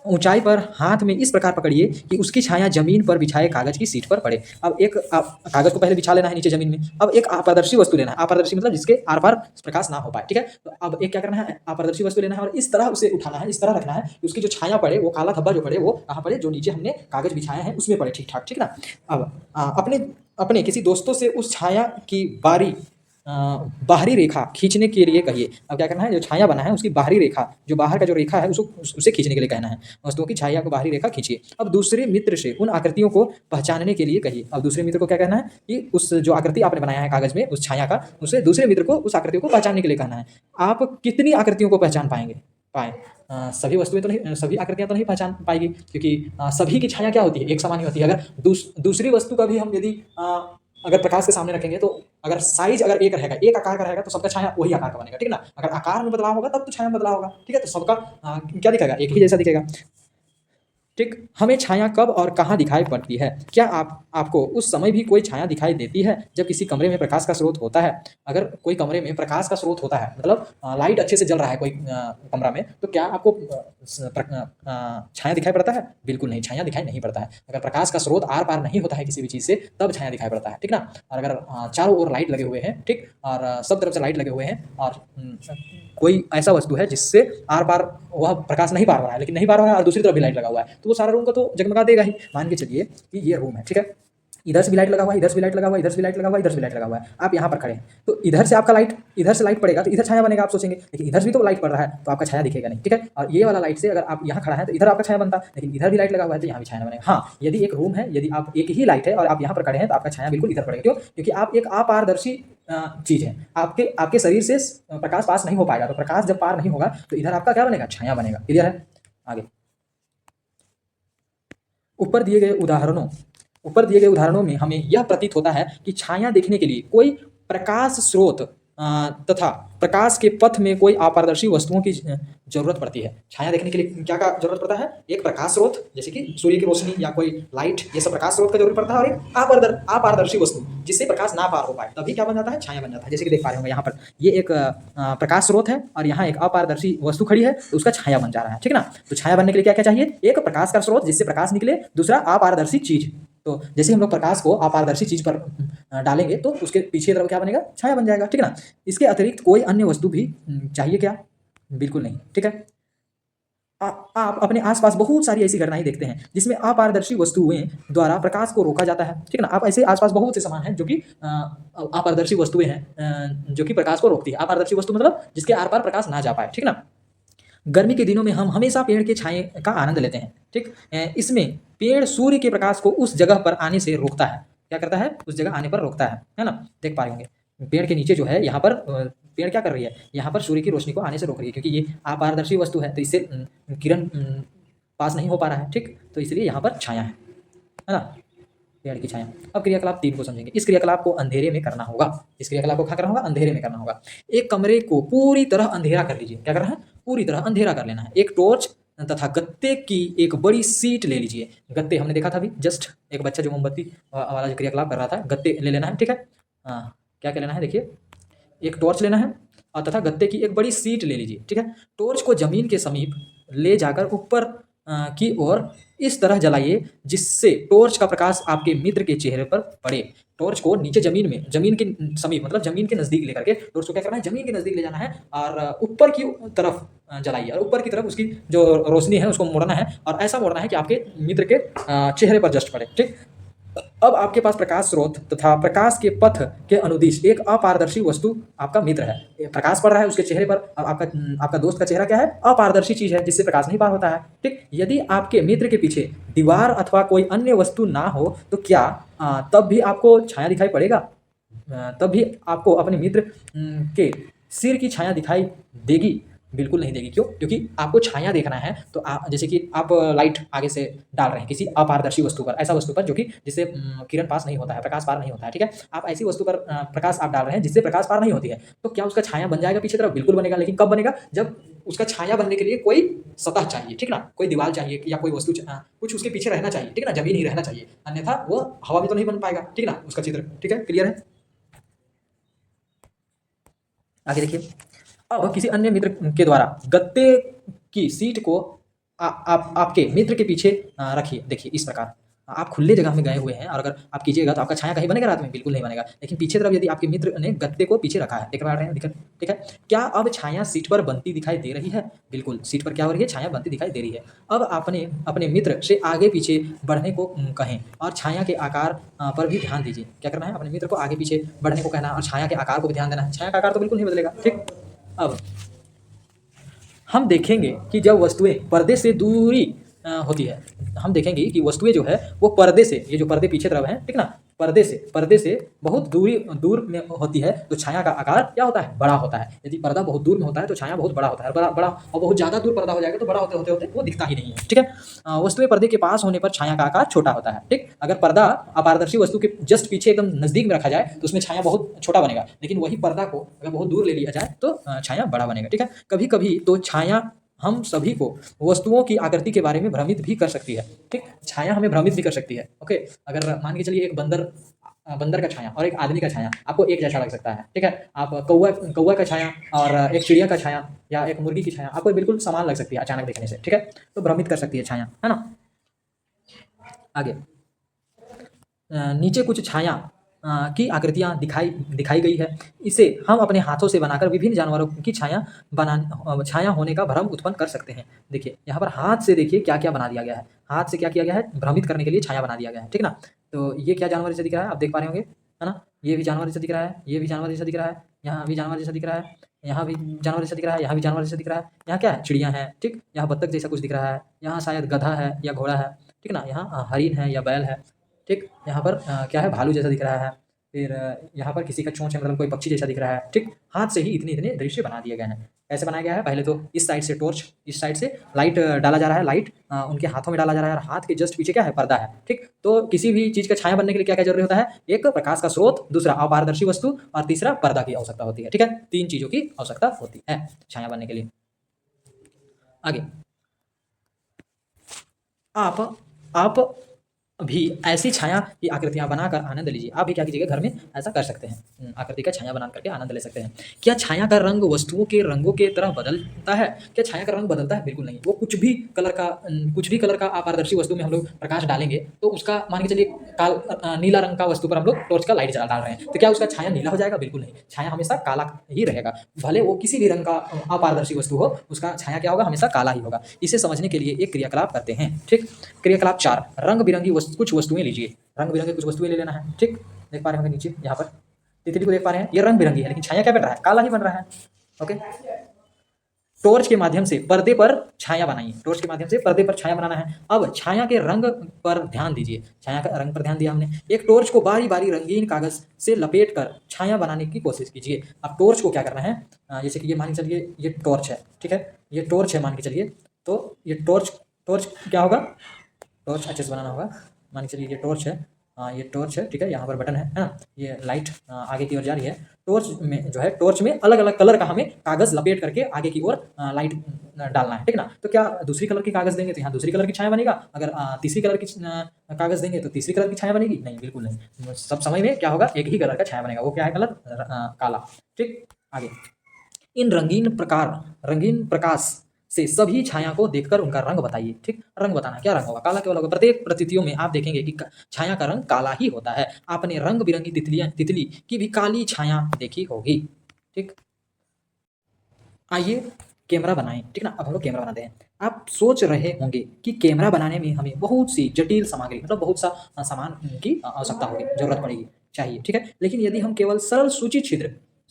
ऊंचाई पर हाथ में इस प्रकार पकड़िए कि उसकी छाया जमीन पर बिछाए कागज की सीट पर पड़े। अब कागज को पहले बिछा लेना है नीचे जमीन में। अब एक अपारदर्शी वस्तु लेना है, अपारदर्शी मतलब जिसके आर पार प्रकाश ना हो पाए, ठीक है। तो अब एक क्या करना है, अपारदर्शी वस्तु लेना है और इस तरह उसे उठाना है, इस तरह रखना है कि उसकी जो छाया पड़े, वो काला धब्बा जो पड़े, वो कहाँ पड़े? जो नीचे हमने कागज बिछाया है उसमें पड़े, ठीक ठाक, ठीक ना। अब अपने किसी दोस्तों से उस छाया की बाहरी रेखा खींचने के लिए कहिए। अब क्या करना है, जो छाया बना है उसकी बाहरी रेखा, जो बाहर का जो रेखा है, उसे खींचने के लिए कहना है। वस्तुओं की छाया को बाहरी रेखा खींचिए। अब दूसरे मित्र से उन आकृतियों को पहचानने के लिए कहिए। अब दूसरे मित्र को क्या कहना है कि उस जो आकृति आपने बनाया है कागज में, उस छाया का, उसे दूसरे मित्र को उस आकृतियों को पहचानने के लिए कहना है। आप कितनी आकृतियों को पहचान पाए? सभी वस्तुएं तो नहीं, सभी आकृतियां तो नहीं पहचान पाएगी, क्योंकि सभी की छाया क्या होती है? एक समान ही होती है। अगर दूसरी वस्तु का भी हम यदि अगर प्रकाश के सामने रखेंगे, तो अगर साइज अगर एक रहेगा, एक आकार का रहेगा, तो सबका छाया वही आकार का बनेगा, ठीक है ना। अगर आकार में बदलाव होगा तब तो छाया में बदलाव होगा, ठीक है। तो सबका क्या दिखेगा? एक ही जैसा दिखेगा, ठीक। हमें छाया कब और कहाँ दिखाई पड़ती है? क्या आपको उस समय भी कोई छाया दिखाई देती है जब किसी कमरे में प्रकाश का स्रोत होता है? अगर कोई कमरे में प्रकाश का स्रोत होता है, मतलब लाइट अच्छे से जल रहा है कोई कमरा में, तो क्या आपको छाया दिखाई पड़ता है? बिल्कुल नहीं, छाया दिखाई नहीं पड़ता है। अगर प्रकाश का स्रोत आर पार नहीं होता है किसी भी चीज़ से, तब छाया दिखाई पड़ता है, ठीक ना। और अगर चारों ओर लाइट लगे हुए हैं, ठीक, और सब तरफ से लाइट लगे हुए हैं, और कोई ऐसा वस्तु है जिससे आर पार वह प्रकाश नहीं पार हो रहा है, लेकिन नहीं पार हो रहा है, और दूसरी तरफ भी लाइट लगा हुआ है, तो वो सारा रूम को तो जगमगा देगा ही। मान के चलिए कि ये रूम है, ठीक है, इधर से भी लाइट लगा हुआ है, इधर से भी लाइट लगा हुआ है, इधर से भी लाइट लगा हुआ है, इधर से भी लाइट लगा हुआ है। आप यहाँ पर खड़े हैं, तो इधर से लाइट पड़ेगा तो इधर छाया बनेगा, आप सोचेंगे, लेकिन इधर भी तो लाइट पड़ रहा है, तो आपका छाया दिखेगा नहीं, ठीक है। और ये वाला लाइट से अगर आप यहाँ खड़ा है तो इधर आपका छाया बनता, लेकिन इधर भी लाइट लगा हुआ है तो यहाँ भी छाया बनेगा। हाँ, यदि एक रूम है, यदि आप एक ही लाइट है और आप यहाँ पर खड़े हैं, तो आपका छाया बिल्कुल इधर पड़ेगा। क्यों? क्योंकि आप एक अपारदर्शी चीज़ है, आपके शरीर से प्रकाश पास नहीं हो पाएगा, तो प्रकाश जब पार नहीं होगा तो इधर आपका क्या बनेगा? छाया बनेगा। क्लियर है? आगे ऊपर दिए गए उदाहरणों में हमें यह प्रतीत होता है कि छाया देखने के लिए कोई प्रकाश स्रोत तथा प्रकाश के पथ में कोई अपारदर्शी वस्तुओं की जरूरत पड़ती है। छाया देखने के लिए क्या का जरूरत पड़ता है? एक प्रकाश स्रोत, जैसे कि सूर्य की रोशनी या कोई लाइट, ये सब प्रकाश स्रोत का जरूरत पड़ता है, और एक अपारदर्शी वस्तु जिससे प्रकाश ना पार हो पाए, तभी क्या बन जाता है? छाया बन जाता है। जैसे कि देख पा रहे होंगे यहाँ पर ये एक प्रकाश स्रोत है और यहाँ एक अपारदर्शी वस्तु खड़ी है, तो उसका छाया बन जा रहा है, ठीक ना। तो छाया बनने के लिए क्या क्या चाहिए? एक प्रकाश का स्रोत जिससे प्रकाश निकले, दूसरा अपारदर्शी चीज। तो जैसे हम लोग प्रकाश को अपारदर्शी चीज पर डालेंगे तो उसके पीछे तरफ क्या बनेगा? छाया बन जाएगा, ठीक है ना। इसके अतिरिक्त कोई अन्य वस्तु भी चाहिए क्या? बिल्कुल नहीं, ठीक है। आप अपने आसपास बहुत सारी ऐसी घटनाएं देखते हैं जिसमें अपारदर्शी वस्तुएं द्वारा प्रकाश को रोका जाता है, ठीक है ना। आप ऐसे आसपास बहुत से सामान हैं जो कि अपारदर्शी वस्तुएं हैं, जो कि प्रकाश को रोकती है। अपारदर्शी वस्तु मतलब जिसके आर पार प्रकाश ना जा पाए, ठीक ना। गर्मी के दिनों में हम हमेशा पेड़ के छाए का आनंद लेते हैं, ठीक। इसमें पेड़ सूर्य के प्रकाश को उस जगह पर आने से रोकता है। क्या करता है? उस जगह आने पर रोकता है ना। देख पा रहे होंगे पेड़ के नीचे जो है यहाँ पर पेड़ क्या कर रही है, यहाँ पर सूर्य की रोशनी को आने से रोक रही है, क्योंकि ये अपारदर्शी वस्तु है तो इससे किरण पास नहीं हो पा रहा है, ठीक। तो इसलिए यहाँ पर छाया है ना, पेड़ की छाया। अब क्रियाकलाप 3 को समझेंगे। इस क्रियाकलाप को अंधेरे में करना होगा। इस क्रियाकलाप को क्या करना होगा? अंधेरे में करना होगा। एक कमरे को पूरी तरह अंधेरा कर लीजिए। क्या करना है? पूरी तरह अंधेरा कर लेना है। एक टॉर्च तथा गत्ते की एक बड़ी सीट ले लीजिए। गत्ते हमने देखा था अभी जस्ट, एक बच्चा जो मोमबत्ती वाला जो क्रियाकलाप कर रहा था, गत्ते ले लेना है, ठीक है। हाँ, क्या क्या लेना है देखिए, एक टॉर्च लेना है और तथा गत्ते की एक बड़ी सीट ले लीजिए, ठीक है। टॉर्च को जमीन के समीप ले जाकर ऊपर की ओर इस तरह जलाइए जिससे टॉर्च का प्रकाश आपके मित्र के चेहरे पर पड़े। टॉर्च को नीचे जमीन में, जमीन के समीप मतलब जमीन के नजदीक लेकर के टॉर्च को क्या करना है? जमीन के नजदीक ले जाना है और ऊपर की तरफ जलाइए, और ऊपर की तरफ उसकी जो रोशनी है उसको मोड़ना है, और ऐसा मोड़ना है कि आपके मित्र के चेहरे पर जस्ट पड़े, ठीक। अब आपके पास प्रकाश स्रोत तथा प्रकाश के पथ के अनुदिश एक अपारदर्शी वस्तु आपका मित्र है। प्रकाश पड़ रहा है उसके चेहरे पर, और आपका दोस्त का चेहरा क्या है? अपारदर्शी चीज है जिससे प्रकाश नहीं पार होता है, ठीक। यदि आपके मित्र के पीछे दीवार अथवा कोई अन्य वस्तु ना हो तो क्या तब भी आपको छाया दिखाई पड़ेगा? तब भी आपको अपने मित्र के सिर की छाया दिखाई देगी? बिल्कुल नहीं देगी। क्यों? क्योंकि आपको छाया देखना है, तो जैसे कि आप लाइट आगे से डाल रहे हैं किसी अपारदर्शी वस्तु पर, ऐसा वस्तु पर जो कि जिससे किरण पास नहीं होता है, प्रकाश पार नहीं होता है, ठीक है। आप ऐसी वस्तु पर प्रकाश आप डाल रहे हैं जिससे प्रकाश पार नहीं होती है, तो क्या उसका छाया बन जाएगा पीछे तरफ? बिल्कुल बनेगा। लेकिन कब बनेगा? जब उसका छाया बनने के लिए कोई सतह चाहिए, ठीक ना, कोई दीवार चाहिए या कोई वस्तु कुछ उसके पीछे रहना चाहिए, ठीक ना, जमीन ही रहना चाहिए, अन्यथा वो हवा में तो नहीं बन पाएगा, ठीक ना, उसका चित्र, ठीक है, क्लियर है। आगे देखिए, अब किसी अन्य मित्र के द्वारा गत्ते की सीट को आप आपके मित्र के पीछे रखिए। देखिए इस प्रकार आप खुले जगह में गए हुए हैं और अगर आप कीजिएगा तो आपका छाया कहीं बनेगा रात में? बिल्कुल नहीं बनेगा। लेकिन पीछे तरफ यदि आपके मित्र ने गत्ते को पीछे रखा है, देख पा रहे हैं, ठीक है। क्या अब छाया सीट पर बनती दिखाई दे रही है? बिल्कुल, सीट पर क्या हो रही है? छाया बनती दिखाई दे रही है। अब आपने अपने मित्र से आगे पीछे बढ़ने को कहें और छाया के आकार पर भी ध्यान दीजिए। क्या करना है? अपने मित्र को आगे पीछे बढ़ने को कहना और छाया के आकार को भी ध्यान देना है। छाया का आकार तो बिल्कुल नहीं बदलेगा, ठीक। अब हम देखेंगे कि जब वस्तुएं पर्दे से दूरी होती है, हम देखेंगे कि वस्तुएं जो है वो पर्दे से, ये जो पर्दे पीछे तरफ हैं, ठीक ना, पर्दे से बहुत दूर में होती है तो छाया का आकार क्या होता है? बड़ा होता है। यदि पर्दा बहुत दूर में होता है तो छाया बहुत बड़ा होता है, बड़ा बड़ा, और बहुत ज़्यादा दूर पर्दा हो जाएगा तो बड़ा होते होते होते वो दिखता ही नहीं है, ठीक है। वस्तुएं पर्दे के पास होने पर छाया का आकार छोटा होता है, ठीक। अगर पर्दा अपारदर्शी वस्तु के जस्ट पीछे एकदम नजदीक में रखा जाए तो उसमें छाया बहुत छोटा बनेगा, लेकिन वही पर्दा को अगर बहुत दूर ले लिया जाए तो छाया बड़ा बनेगा, ठीक है। कभी कभी तो छाया हम सभी को वस्तुओं की आकृति के बारे में भ्रमित भी कर सकती है, ठीक। छाया हमें भ्रमित भी कर सकती है, ओके। अगर मान के चलिए एक बंदर का छाया और एक आदमी का छाया आपको एक जैसा लग सकता है, ठीक है। आप कौवा का छाया और एक चिड़िया का छाया या एक मुर्गी की छाया आपको बिल्कुल समान लग सकती है अचानक देखने से, ठीक है। तो भ्रमित कर सकती है छाया, है ना। आगे नीचे कुछ छाया की आकृतियाँ दिखाई गई है। इसे हम अपने हाथों से बनाकर विभिन्न जानवरों की छाया होने का भ्रम उत्पन्न कर सकते हैं। देखिए यहाँ पर हाथ से देखिए क्या-क्या बना दिया गया है। हाथ से क्या किया गया है? भ्रमित करने के लिए छाया बना दिया गया है, ठीक ना। तो ये क्या जानवर जैसा दिख रहा है? आप देख पा रहे होंगे, है ना। ये भी जानवर जैसा दिख रहा है, ये भी जानवर जैसा दिख रहा है, यहाँ भी जानवर जैसा दिख रहा है, यहाँ भी जानवर जैसा दिख रहा है, यहाँ भी जानवर जैसा दिख रहा है। यहाँ क्या है? चिड़िया है, ठीक। यहाँ बत्तख जैसा कुछ दिख रहा है, यहाँ शायद गधा है या घोड़ा है, ठीक ना। यहाँ हरिण है या बैल है, ठीक। यहाँ पर क्या है? भालू जैसा दिख रहा है। फिर यहाँ पर किसी का चोंच है, मतलब कोई पक्षी जैसा दिख रहा है, ठीक। हाथ से ही इतने दृश्य बना दिए गए हैं। कैसे बनाया गया है? पहले तो इस साइड से टॉर्च, इस साइड से लाइट डाला जा रहा है, लाइट उनके हाथों में डाला जा रहा है और हाथ के जस्ट पीछे क्या है? पर्दा है, ठीक। तो किसी भी चीज़ का छाया बनने के लिए क्या-क्या ज़रूरी होता है? एक प्रकाश का स्रोत, दूसरा अपारदर्शी वस्तु और तीसरा पर्दा की आवश्यकता होती है, ठीक है। 3 चीज़ों की आवश्यकता होती है छाया बनने के लिए। आगे आप भी ऐसी छाया की आकृतियां बनाकर आनंद लीजिए। आप भी क्या कीजिएगा, घर में ऐसा कर सकते हैं, आकृति का छाया बना करके आनंद ले सकते हैं। क्या छाया का रंग वस्तुओं के रंगों के तरह बदलता है? क्या छाया का रंग बदलता है? बिल्कुल नहीं। वो कुछ भी कलर का अपारदर्शी वस्तु में हम लोग प्रकाश डालेंगे तो उसका मान के चलिए नीला रंग का वस्तु पर हम लोग टॉर्च का लाइट जला डाल रहे हैं, तो क्या उसका छाया नीला हो जाएगा? बिल्कुल नहीं। छाया हमेशा काला ही रहेगा, भले वो किसी भी रंग का अपारदर्शी वस्तु हो, उसका छाया क्या होगा? हमेशा काला ही होगा। इसे समझने के लिए एक क्रियाकलाप करते हैं। ठीक, क्रियाकलाप 4, रंग बिरंगी कुछ वस्तुएं लीजिए। रंग बिरंगी कुछ वस्तुएं ले लेना है। ठीक, देख पा रहे होंगे नीचे यहाँ पर तितली को देख पा रहे हैं, ये रंग बिरंगी है लेकिन छाया क्या बन रहा है? काला ही बन रहा है। ओके, टॉर्च के माध्यम से पर्दे पर छाया बनाइए। टॉर्च के माध्यम से पर्दे पर छाया बनाना है। अब छाया के रंग पर ध्यान दीजिए। छाया का रंग पर ध्यान दिया हमने। एक टॉर्च को बारी बारी रंगीन कागज से लपेट कर छाया बनाने की कोशिश कीजिए। अब टॉर्च को क्या करना है, जैसे कि ये मान के चलिए ये टॉर्च है, ठीक है, ये टॉर्च है मान के चलिए, तो ये टॉर्च क्या होगा? टॉर्च अच्छे से बनाना होगा। मान के चलिए ये टॉर्च है, ये टॉर्च है, ठीक है, यहाँ पर बटन है ना, ये लाइट आगे की ओर जा रही है। टॉर्च में जो है, टॉर्च में अलग अलग कलर का हमें कागज लपेट करके आगे की ओर लाइट डालना है, ठीक ना। तो क्या दूसरी कलर की कागज देंगे तो यहाँ दूसरी कलर की छाया बनेगा, अगर तीसरी कलर की कागज देंगे तो तीसरी कलर की छाया बनेगी? नहीं, बिल्कुल नहीं। सब समय में क्या होगा? एक ही कलर का छाया बनेगा। वो क्या है? कलर काला। ठीक, आगे, इन रंगीन प्रकाश से सभी छाया को देखकर उनका रंग बताइए। ठीक, रंग बताना, क्या रंग होगा? काला केवल होगा। प्रत्येक प्रतीतियों में आप देखेंगे कि छाया का रंग काला ही होता है। आपने रंग बिरंगी तितली की भी काली छाया देखी होगी। ठीक, आइए कैमरा बनाएं। ठीक ना, अब हम लोग कैमरा बनाते हैं। आप सोच रहे होंगे कि कैमरा बनाने में हमें बहुत सी जटिल सामग्री, मतलब बहुत सा सामान की आवश्यकता होगी, जरूरत पड़ेगी, चाहिए, ठीक है। लेकिन यदि हम केवल सरल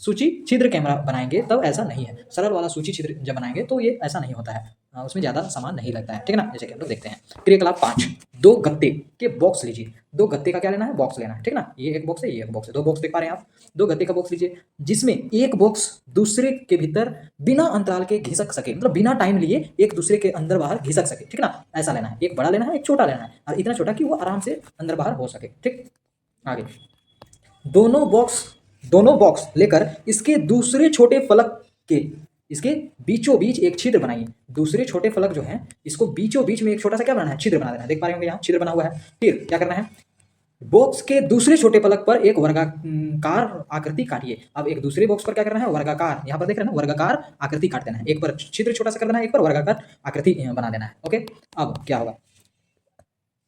सूची छिद्र कैमरा बनाएंगे तब ऐसा नहीं है। सरल वाला सूची छिद्र जब बनाएंगे तो ये ऐसा नहीं होता है, उसमें ज़्यादा सामान नहीं लगता है, ठीक है ना। जैसे कि हम लोग देखते हैं क्रियाकलाप 5, 2 गत्ते के बॉक्स लीजिए। 2 गत्ते का क्या लेना है? बॉक्स लेना है, ठीक ना। ये एक बॉक्स है, ये एक बॉक्स है, 2 बॉक्स देख पा रहे हैं आप। 2 गत्ते का बॉक्स लीजिए जिसमें एक बॉक्स दूसरे के भीतर बिना अंतराल के घिसक सके, मतलब बिना टाइम लिए एक दूसरे के अंदर बाहर घिसक सके, ठीक ना। ऐसा लेना है, एक बड़ा लेना है, एक छोटा लेना है, और इतना छोटा कि वो आराम से अंदर बाहर हो सके। ठीक, आगे, दोनों बॉक्स लेकर इसके बीचों बीच एक छिद्र बनाइए। दूसरे छोटे फलक जो है, इसको बीचों बीच में एक छोटा सा क्या बनाना है? छिद्र बना देना है। देख पा रहे होंगे यहाँ छिद्र बना हुआ है। फिर क्या करना है? बॉक्स के दूसरे छोटे फलक पर एक वर्गाकार आकृति काटिए। अब एक दूसरे बॉक्स पर क्या करना है? वर्गाकार, यहाँ पर देख रहे हैं ना, वर्गाकार आकृति काट देना है। एक पर छिद्र छोटा सा कर देना है, एक पर वर्गाकार आकृति बना देना है। ओके, अब क्या होगा?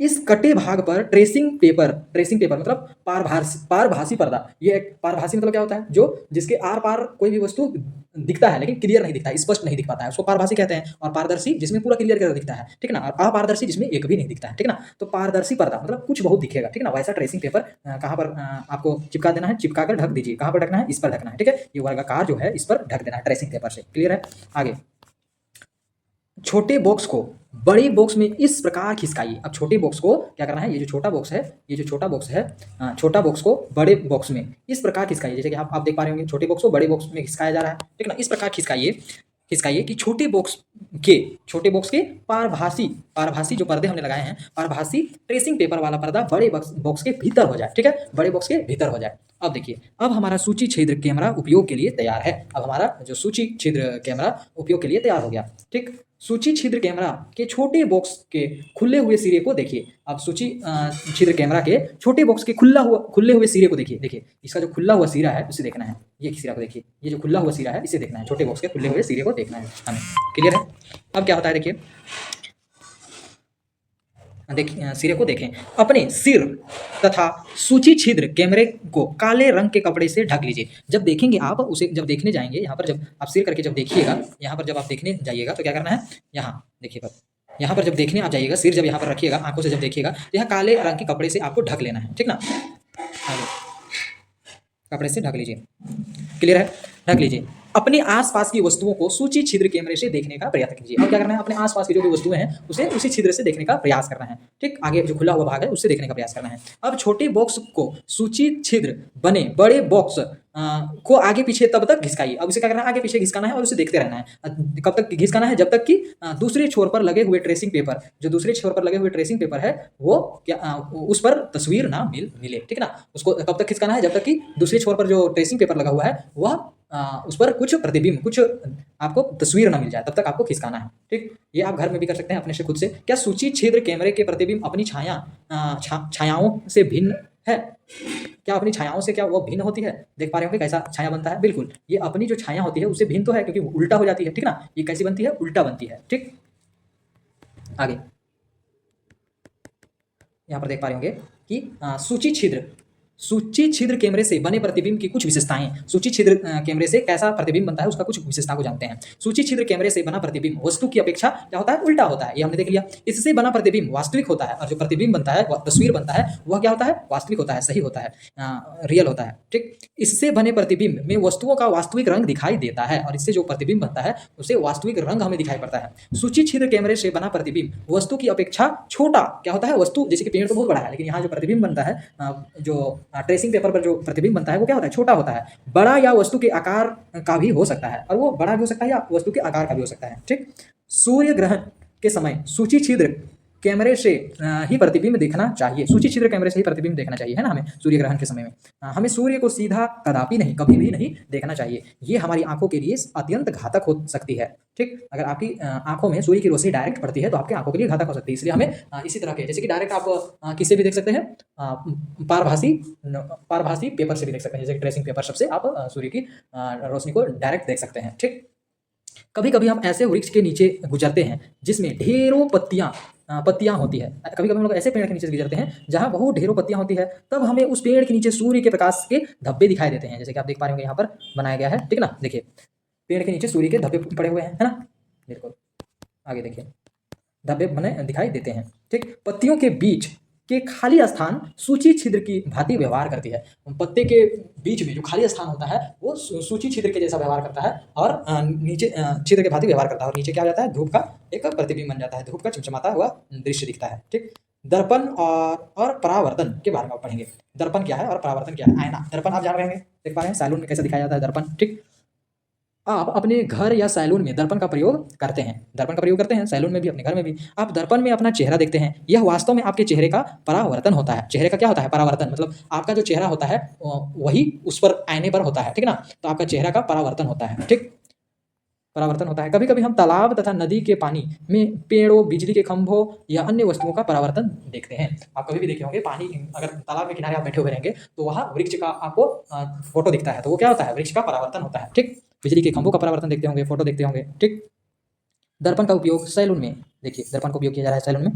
इस कटे भाग पर ट्रेसिंग पेपर मतलब पारभासी पर्दा। ये एक पारभासी मतलब क्या होता है? जो जिसके आर पार कोई भी वस्तु दिखता है लेकिन क्लियर नहीं दिखता है, स्पष्ट नहीं दिख पाता है, उसको पारभासी कहते हैं। और पारदर्शी जिसमें पूरा क्लियर दिखता है, ठीक ना। और अपारदर्शी जिसमें एक भी नहीं दिखता है, ठीक ना। तो पारदर्शी पर्दा मतलब कुछ बहुत दिखेगा, ठीक ना। वैसा ट्रेसिंग पेपर कहाँ पर आपको चिपका देना है? चिपका कर ढक दीजिए। कहाँ पर ढकना है? इस पर ढकना है, ठीक है। ये वर्गाकार जो है इस पर ढक देना है ट्रेसिंग पेपर से। क्लियर है? आगे, छोटे बॉक्स को बड़े बॉक्स में इस प्रकार खिसकाइए। अब छोटे बॉक्स को क्या करना है? ये जो छोटा बॉक्स है, छोटा बॉक्स को बड़े बॉक्स में इस प्रकार खिसकाइए। जैसे कि आप देख पा रहे होंगे, छोटे बॉक्स को बड़े बॉक्स में खिसकाया जा रहा है, ठीक ना। इस प्रकार खिसकाइए कि छोटे बॉक्स के पारभासी जो पर्दे हमने लगाए हैं, पारभासी ट्रेसिंग पेपर वाला पर्दा बड़े बॉक्स के भीतर हो जाए, ठीक है, बड़े बॉक्स के भीतर हो जाए। अब देखिए, अब हमारा सूची छिद्र कैमरा उपयोग के लिए तैयार है। अब हमारा जो सूची छिद्र कैमरा उपयोग के लिए तैयार हो गया। ठीक, सूची छिद्र कैमरा के छोटे बॉक्स के खुले हुए सिरे को देखिए। अब सूची छिद्र कैमरा के छोटे बॉक्स के खुले हुए सिरे को देखिए। इसका जो खुला हुआ सिरा है उसे देखना है। ये सिरा को देखिए, ये जो खुला हुआ सिरा है इसे देखना है। छोटे बॉक्स के खुले हुए सिरे को देखना है हमें। क्लियर है? अब क्या होता है देखिए, सिरे को देखें। अपने सिर तथा सूची छिद्र कैमरे को काले रंग के कपड़े से ढक लीजिए। जब देखेंगे आप उसे, जब देखने जाएंगे, यहाँ पर जब आप सिर करके जब देखिएगा, यहाँ पर जब आप देखने जाइएगा तो क्या करना है? यहाँ देखिएगा, यहाँ पर जब देखने आप जाइएगा, सिर जब यहाँ पर रखिएगा, आंखों से जब देखिएगा तो यहाँ काले रंग के कपड़े से आपको ढक लेना है, ठीक ना। कपड़े से ढक लीजिए। क्लियर है? ढक लीजिए। अपने आसपास की वस्तुओं को सूची छिद्र कैमरे से देखने का प्रयास कीजिए। अब क्या करना है? अपने आसपास की जो भी वस्तुएं हैं उसे उसी छिद्र से देखने का प्रयास करना है। ठीक, आगे जो खुला हुआ भाग है उससे देखने का प्रयास करना है। अब छोटे बॉक्स को सूची छिद्र बने बड़े बॉक्स को आगे पीछे तब तक घिसकाइए। अब उसे क्या करना है? आगे पीछे घिसकाना है और उसे देखते रहना है। कब तक घिसकाना है? जब तक कि दूसरे छोर पर लगे हुए ट्रेसिंग पेपर है वो क्या उस पर तस्वीर ना मिले, ठीक ना। उसको कब तक खिसकाना है? जब तक कि दूसरे छोर पर जो ट्रेसिंग पेपर लगा हुआ है वह उस पर कुछ प्रतिबिंब, कुछ आपको तस्वीर ना मिल जाए, तब तक आपको खिसकाना है। ठीक, ये आप घर में भी कर सकते हैं अपने से खुद से। क्या सूची छिद्र कैमरे के प्रतिबिंब अपनी छायाओं से भिन्न है? क्या अपनी छायाओं से क्या वो भिन्न होती है? देख पा रहे होंगे कैसा छाया बनता है। बिल्कुल, ये अपनी जो छाया होती है उससे भिन्न तो है, क्योंकि वो उल्टा हो जाती है। ठीक ना, ये कैसी बनती है? उल्टा बनती है। ठीक, आगे यहाँ पर देख पा रहे होंगे कि सूची छिद्र कैमरे से बने प्रतिबिंब की कुछ विशेषताएं। सूची छिद्र कैमरे से कैसा प्रतिबिंब बनता है उसका कुछ विशेषता को जानते हैं। सूची छिद्र कैमरे से बना प्रतिबिंब वस्तु की अपेक्षा क्या होता है? उल्टा होता है, ये हमने देख लिया। इससे बना प्रतिबिंब वास्तविक होता है, और जो प्रतिबिंब बनता है, तस्वीर बनता है, वह क्या होता है? वास्तविक होता है, सही होता है, रियल होता है। ठीक, इससे बने प्रतिबिंब में वस्तुओं का वास्तविक रंग दिखाई देता है, और इससे जो प्रतिबिंब बनता है उसे वास्तविक रंग हमें दिखाई पड़ता है। सूची छिद्र कैमरे से बना प्रतिबिंब वस्तु की अपेक्षा छोटा क्या होता है? वस्तु, जैसे कि पेड़ तो बहुत बड़ा है, लेकिन यहाँ जो प्रतिबिंब बनता है, जो ट्रेसिंग पेपर पर जो प्रतिबिंब बनता है वो क्या होता है? छोटा होता है। बड़ा या वस्तु के आकार का भी हो सकता है, और वो बड़ा भी हो सकता है या वस्तु के आकार का भी हो सकता है। ठीक, सूर्य ग्रहण के समय सूची छिद्र कैमरे से ही प्रतिबिंब देखना चाहिए। सूची छिद्र कैमरे से ही प्रतिबिंब देखना चाहिए, है ना, हमें सूर्य ग्रहण के समय में। हमें सूर्य को सीधा कदापि नहीं, कभी भी नहीं देखना चाहिए। ये हमारी आंखों के लिए अत्यंत घातक हो सकती है। ठीक, अगर आपकी आंखों में सूर्य की रोशनी डायरेक्ट पड़ती है तो आपकी आंखों के लिए घातक हो सकती है। इसलिए हमें इसी तरह के, जैसे कि डायरेक्ट आप किससे भी देख सकते हैं, पारभासी पेपर से भी देख सकते हैं, जैसे ट्रेसिंग पेपर सबसे आप सूर्य की रोशनी को डायरेक्ट देख सकते हैं। ठीक, कभी कभी हम ऐसे वृक्ष के नीचे गुजरते हैं जिसमें ढेरों पत्तियां होती है। कभी कभी हम लोग ऐसे पेड़ के नीचे गुजरते हैं जहां बहुत ढेरों पत्तियां होती है, तब हमें उस पेड़ के नीचे सूर्य के प्रकाश के धब्बे दिखाई देते हैं, जैसे कि आप देख पा रहे होंगे यहाँ पर बनाया गया है। ठीक ना, देखिए पेड़ के नीचे सूर्य के धब्बे पड़े हुए हैं, है ना, बिल्कुल। आगे देखिए, धब्बे बने दिखाई देते हैं। ठीक, पत्तियों के बीच के खाली स्थान सूची छिद्र की भांति व्यवहार करती है। पत्ते के बीच में जो खाली स्थान होता है वो सूची छिद्र के जैसा व्यवहार करता है, और नीचे छिद्र के भांति व्यवहार करता है, और नीचे क्या हो जाता है? धूप का एक प्रतिबिंब बन जाता है, धूप का चमचमाता हुआ दृश्य दिखता है। ठीक, दर्पण और परावर्तन के बारे में आप पढ़ेंगे। दर्पण क्या है और परावर्तन क्या है? आईना, दर्पण आप जान रहे होंगे, देख पा रहे हैं सैलून में कैसे दिखाया जाता है दर्पण। ठीक, आप अपने घर या सैलून में दर्पण का प्रयोग करते हैं, सैलून में भी, अपने घर में भी। आप दर्पण में अपना चेहरा देखते हैं, यह वास्तव में आपके चेहरे का परावर्तन होता है। चेहरे का क्या होता है? परावर्तन, मतलब आपका जो चेहरा होता है वही उस पर आईने पर होता है। ठीक ना, तो आपका चेहरा का परावर्तन होता है। ठीक, परावर्तन होता है। कभी कभी हम तालाब तथा नदी के पानी में पेड़ों, बिजली के खंभों या अन्य वस्तुओं का परावर्तन देखते हैं। आप कभी भी देखे होंगे, पानी, अगर तालाब के किनारे आप बैठे हुए रहेंगे तो वहाँ वृक्ष का आपको फोटो दिखता है, तो वो क्या होता है? वृक्ष का परावर्तन होता है। ठीक, बिजली के खंभों का परावर्तन देखते होंगे, फोटो देखते होंगे। ठीक, दर्पण का उपयोग सैलून में, देखिए दर्पण का उपयोग किया जा रहा है सैलून में।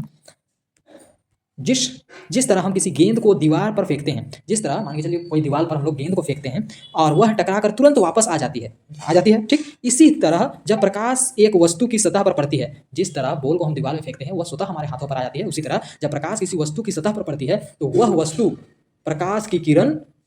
जिस तरह हम किसी गेंद को दीवार पर फेंकते हैं, जिस तरह मान के चलिए कोई दीवार पर हम लोग गेंद को फेंकते हैं और वह टकराकर तुरंत वापस आ जाती है। ठीक, इसी तरह जब प्रकाश एक वस्तु की सतह पर पड़ती है, जिस तरह बॉल को हम दीवार में फेंकते हैं वह स्वतः हमारे हाथों पर आ जाती है, उसी तरह जब प्रकाश किसी वस्तु की सतह पर पड़ती है तो वह वस्तु प्रकाश की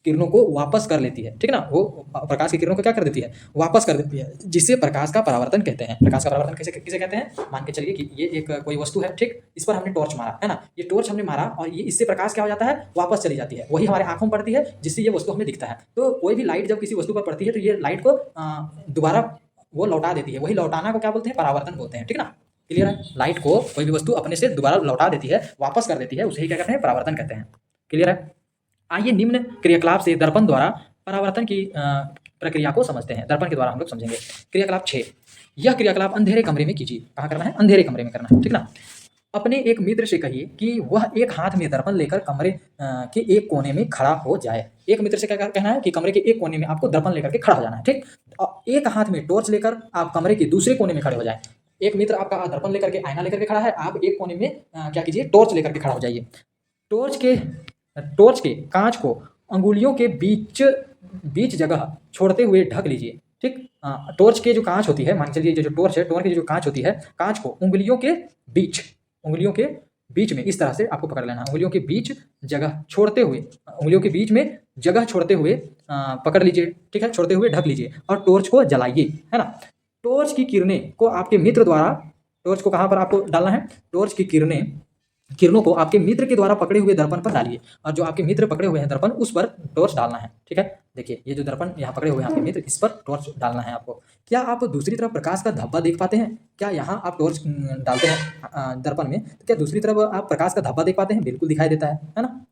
किरणों को वापस कर लेती है। ठीक ना, वो प्रकाश की किरणों को क्या कर देती है? वापस कर देती है, जिसे प्रकाश का परावर्तन कहते हैं। प्रकाश का परावर्तन किसे कहते हैं? मान के चलिए कि ये एक कोई वस्तु है, ठीक, इस पर हमने टॉर्च मारा, है ना, ये टॉर्च हमने मारा और ये इससे प्रकाश क्या हो जाता है? वापस चली जाती है, वही हमारे आंखों में पड़ती है, जिससे ये वस्तु हमें दिखता है। तो कोई भी लाइट जब किसी वस्तु पर पड़ती है तो ये लाइट को दोबारा वो लौटा देती है, वही लौटाना को क्या बोलते हैं? परावर्तन बोलते हैं। ठीक ना, क्लियर है? लाइट को कोई भी वस्तु अपने से दोबारा लौटा देती है, वापस कर देती है, उसे ही क्या कहते हैं? परावर्तन कहते हैं। क्लियर है? आइए निम्न क्रियाकलाप से दर्पण द्वारा परावर्तन की प्रक्रिया को समझते हैं। दर्पण के द्वारा हम लोग समझेंगे। क्रियाकलाप 6, यह क्रियाकलाप अंधेरे कमरे में कीजिए। कहाँ करना है? अंधेरे कमरे में करना है। ठीक ना, अपने एक मित्र से कहिए कि वह एक हाथ में दर्पण लेकर कमरे के एक कोने में खड़ा हो जाए। एक मित्र से क्या कहना है? कि कमरे के एक कोने में आपको दर्पण लेकर के खड़ा हो जाना है। ठीक, एक हाथ में टॉर्च लेकर आप कमरे के दूसरे कोने में खड़े हो जाए। एक मित्र आपका दर्पण लेकर के, आईना लेकर के खड़ा है, आप एक कोने में क्या कीजिए? टॉर्च लेकर के खड़ा हो जाइए। टॉर्च के कांच को अंगुलियों के बीच जगह छोड़ते हुए ढक लीजिए। ठीक, टॉर्च के जो कांच होती है, मान चलिए जो टॉर्च है, टॉर्च की जो कांच होती है, कांच को उंगलियों के बीच में इस तरह से आपको पकड़ लेना। उंगलियों के बीच जगह छोड़ते हुए, उंगलियों के बीच में जगह छोड़ते हुए पकड़ लीजिए। ठीक है, छोड़ते हुए ढक लीजिए और टॉर्च को जलाइए, है ना। टॉर्च की किरणें को आपके मित्र द्वारा, टॉर्च को कहाँ पर आपको डालना है? टॉर्च की किरणों को आपके मित्र के द्वारा पकड़े हुए दर्पण पर डालिए, और जो आपके मित्र पकड़े हुए हैं दर्पण, उस पर टॉर्च डालना है। ठीक है, देखिए ये जो दर्पण यहाँ पकड़े हुए हैं आपके मित्र, इस पर टॉर्च डालना है आपको। क्या आप दूसरी तरफ प्रकाश का धब्बा देख पाते हैं? क्या यहाँ आप टॉर्च डालते हैं दर्पण में, तो क्या दूसरी तरफ आप प्रकाश का धब्बा देख पाते हैं? बिल्कुल दिखाई देता है ना।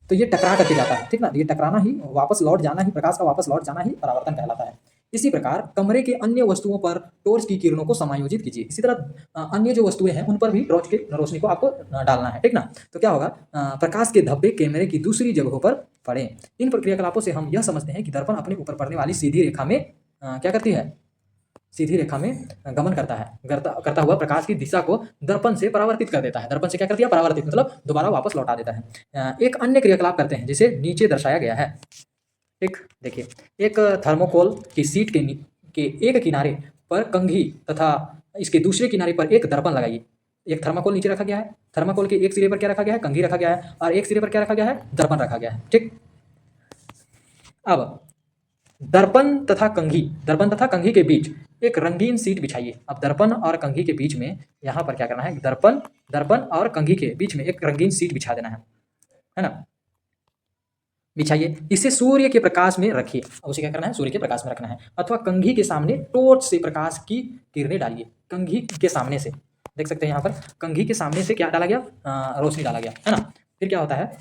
तो ये टकरा करके जाता है। ठीक ना, ये टकराना ही, वापस लौट जाना ही, प्रकाश का वापस लौट जाना ही परावर्तन कहलाता है। इसी प्रकार कमरे के अन्य वस्तुओं पर टॉर्च की किरणों को समायोजित कीजिए। इसी तरह अन्य जो वस्तुएं हैं उन पर भी टॉर्च की रोशनी को आपको डालना है, ठीक ना। तो क्या होगा, प्रकाश के धब्बे कैमरे की दूसरी जगहों पर पड़े। इन क्रियाकलापों से हम यह समझते हैं कि दर्पण अपने ऊपर पड़ने वाली सीधी रेखा में क्या करती है, सीधी रेखा में गमन करता है, करता हुआ प्रकाश की दिशा को दर्पण से परावर्तित कर देता है। दर्पण से क्या कर दिया, परावर्तित, मतलब दोबारा वापस लौटा देता है। एक अन्य क्रियाकलाप करते हैं जिसे नीचे दर्शाया गया है। एक देखिए, एक थर्मोकोल की सीट के एक किनारे पर कंघी तथा इसके दूसरे किनारे पर एक दर्पण लगाइए। एक थर्माकोल नीचे रखा गया है, थर्माकोल के एक सिरे पर क्या रखा गया है, कंघी रखा गया है, और एक सिरे पर क्या रखा गया है, दर्पण रखा गया है, ठीक। अब दर्पण तथा कंघी के बीच एक रंगीन सीट बिछाइए। अब दर्पण और कंघी के बीच में यहाँ पर क्या करना है, दर्पण और कंघी के बीच में एक रंगीन सीट बिछा देना है ना, बिछाइए। इसे सूर्य के प्रकाश में रखिए। अब उसे क्या करना है, सूर्य के प्रकाश में रखना है, अथवा कंघी के सामने टॉर्च से प्रकाश की किरणें डालिए। कंघी के सामने से देख सकते हैं यहाँ पर, कंघी के सामने से क्या डाला गया, रोशनी डाला गया है ना। फिर क्या होता है,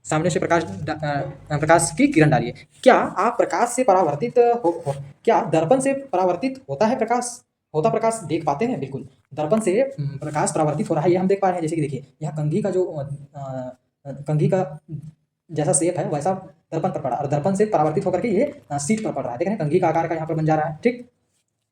सामने से प्रकाश की किरण डालिए। क्या आप प्रकाश से परावर्तित क्या दर्पण से परावर्तित होता है प्रकाश देख पाते हैं? बिल्कुल, दर्पण से प्रकाश परावर्तित हो रहा है, ये हम देख पा रहे हैं। जैसे कि देखिए, यहाँ कंघी का जैसा शेप है वैसा दर्पण पर पड़ा, और दर्पण से परावर्तित होकर के ये सीट पर पड़ रहा है। देख रहे हैं, कंघी का आकार का यहाँ पर बन जा रहा है, ठीक।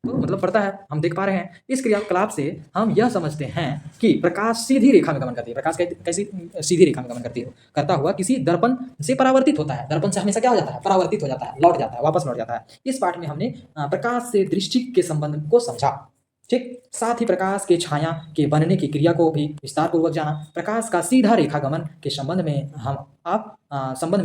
तो मतलब पड़ता है, हम देख पा रहे हैं। इस क्रियाकलाप से हम यह समझते हैं कि प्रकाश सीधी रेखा में गमन करती है। प्रकाश कैसी सीधी रेखा में गमन करती है, करता हुआ किसी दर्पण से परावर्तित होता है। दर्पण से हमेशा क्या हो जाता है, परावर्तित हो जाता है, लौट जाता है, वापस लौट जाता है। इस पाठ में हमने प्रकाश से दृष्टि के संबंध को समझा, ठीक। साथ ही प्रकाश के छाया के बनने की क्रिया को भी विस्तार पूर्वक जाना। प्रकाश का सीधा रेखा गमन के संबंध में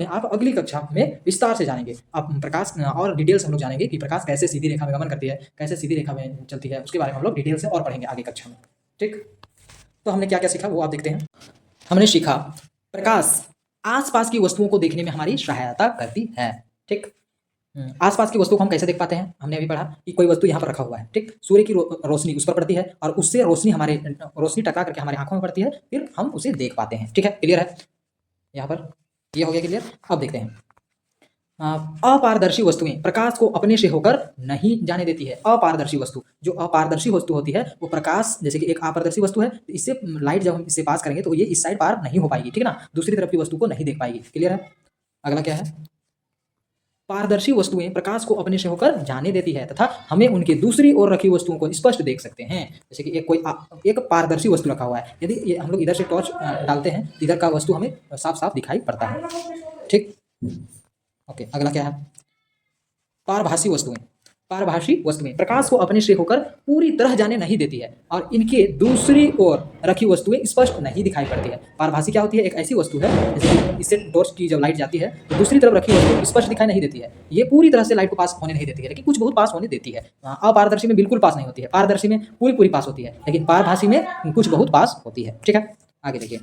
आप अगली कक्षा में विस्तार से जानेंगे। अब प्रकाश और डिटेल से हम लोग जानेंगे कि प्रकाश कैसे सीधी रेखा में गमन करती है, कैसे सीधी रेखा में चलती है, उसके बारे में हम लोग डिटेल से और पढ़ेंगे आगे कक्षा में, ठीक। तो हमने क्या क्या सीखा वो आप देखते हैं। हमने सीखा प्रकाश आसपास की वस्तुओं को देखने में हमारी सहायता करती है, ठीक। आसपास की वस्तु को हम कैसे देख पाते हैं, हमने अभी पढ़ा कि कोई वस्तु यहाँ पर रखा हुआ है, ठीक। सूर्य की रोशनी उस पर पड़ती है और उससे रोशनी टकरा करके हमारी आंखों में पड़ती है, फिर हम उसे देख पाते हैं, ठीक है। क्लियर है, यहाँ पर ये हो गया क्लियर। अब देखते हैं, अपारदर्शी वस्तुएं प्रकाश को अपने से होकर नहीं जाने देती है। अपारदर्शी वस्तु, जो अपारदर्शी वस्तु होती है वो प्रकाश, जैसे कि एक अपारदर्शी वस्तु है, तो इससे लाइट जब हम इससे पास करेंगे तो ये इस साइड पार नहीं हो पाएगी, ठीक है ना, दूसरी तरफ की वस्तु को नहीं देख पाएगी। क्लियर है। अगला क्या है, पारदर्शी वस्तुएं प्रकाश को अपने से होकर जाने देती है तथा हमें उनके दूसरी ओर रखी वस्तुओं को स्पष्ट देख सकते हैं। जैसे कि एक पारदर्शी वस्तु रखा हुआ है, यदि हम लोग इधर से टॉर्च डालते हैं, इधर का वस्तु हमें साफ साफ दिखाई पड़ता है, ठीक। ओके, अगला क्या है, पारभासी वस्तुएं प्रकाश को अपने से होकर पूरी तरह जाने नहीं देती है और इनके दूसरी ओर रखी वस्तुएं स्पष्ट नहीं दिखाई पड़ती है। पारभासी क्या होती है, एक ऐसी वस्तु है जैसे कि इससे टॉर्च की जब लाइट जाती है तो दूसरी तरफ रखी वस्तु स्पष्ट दिखाई नहीं देती है, ये पूरी तरह से लाइट को पास होने नहीं देती है, लेकिन कुछ बहुत पास होने देती है। अपारदर्शी में बिल्कुल पास नहीं होती है, पारदर्शी में पूरी पास होती है, लेकिन पारभासी में कुछ बहुत पास होती है, ठीक है। आगे देखिए,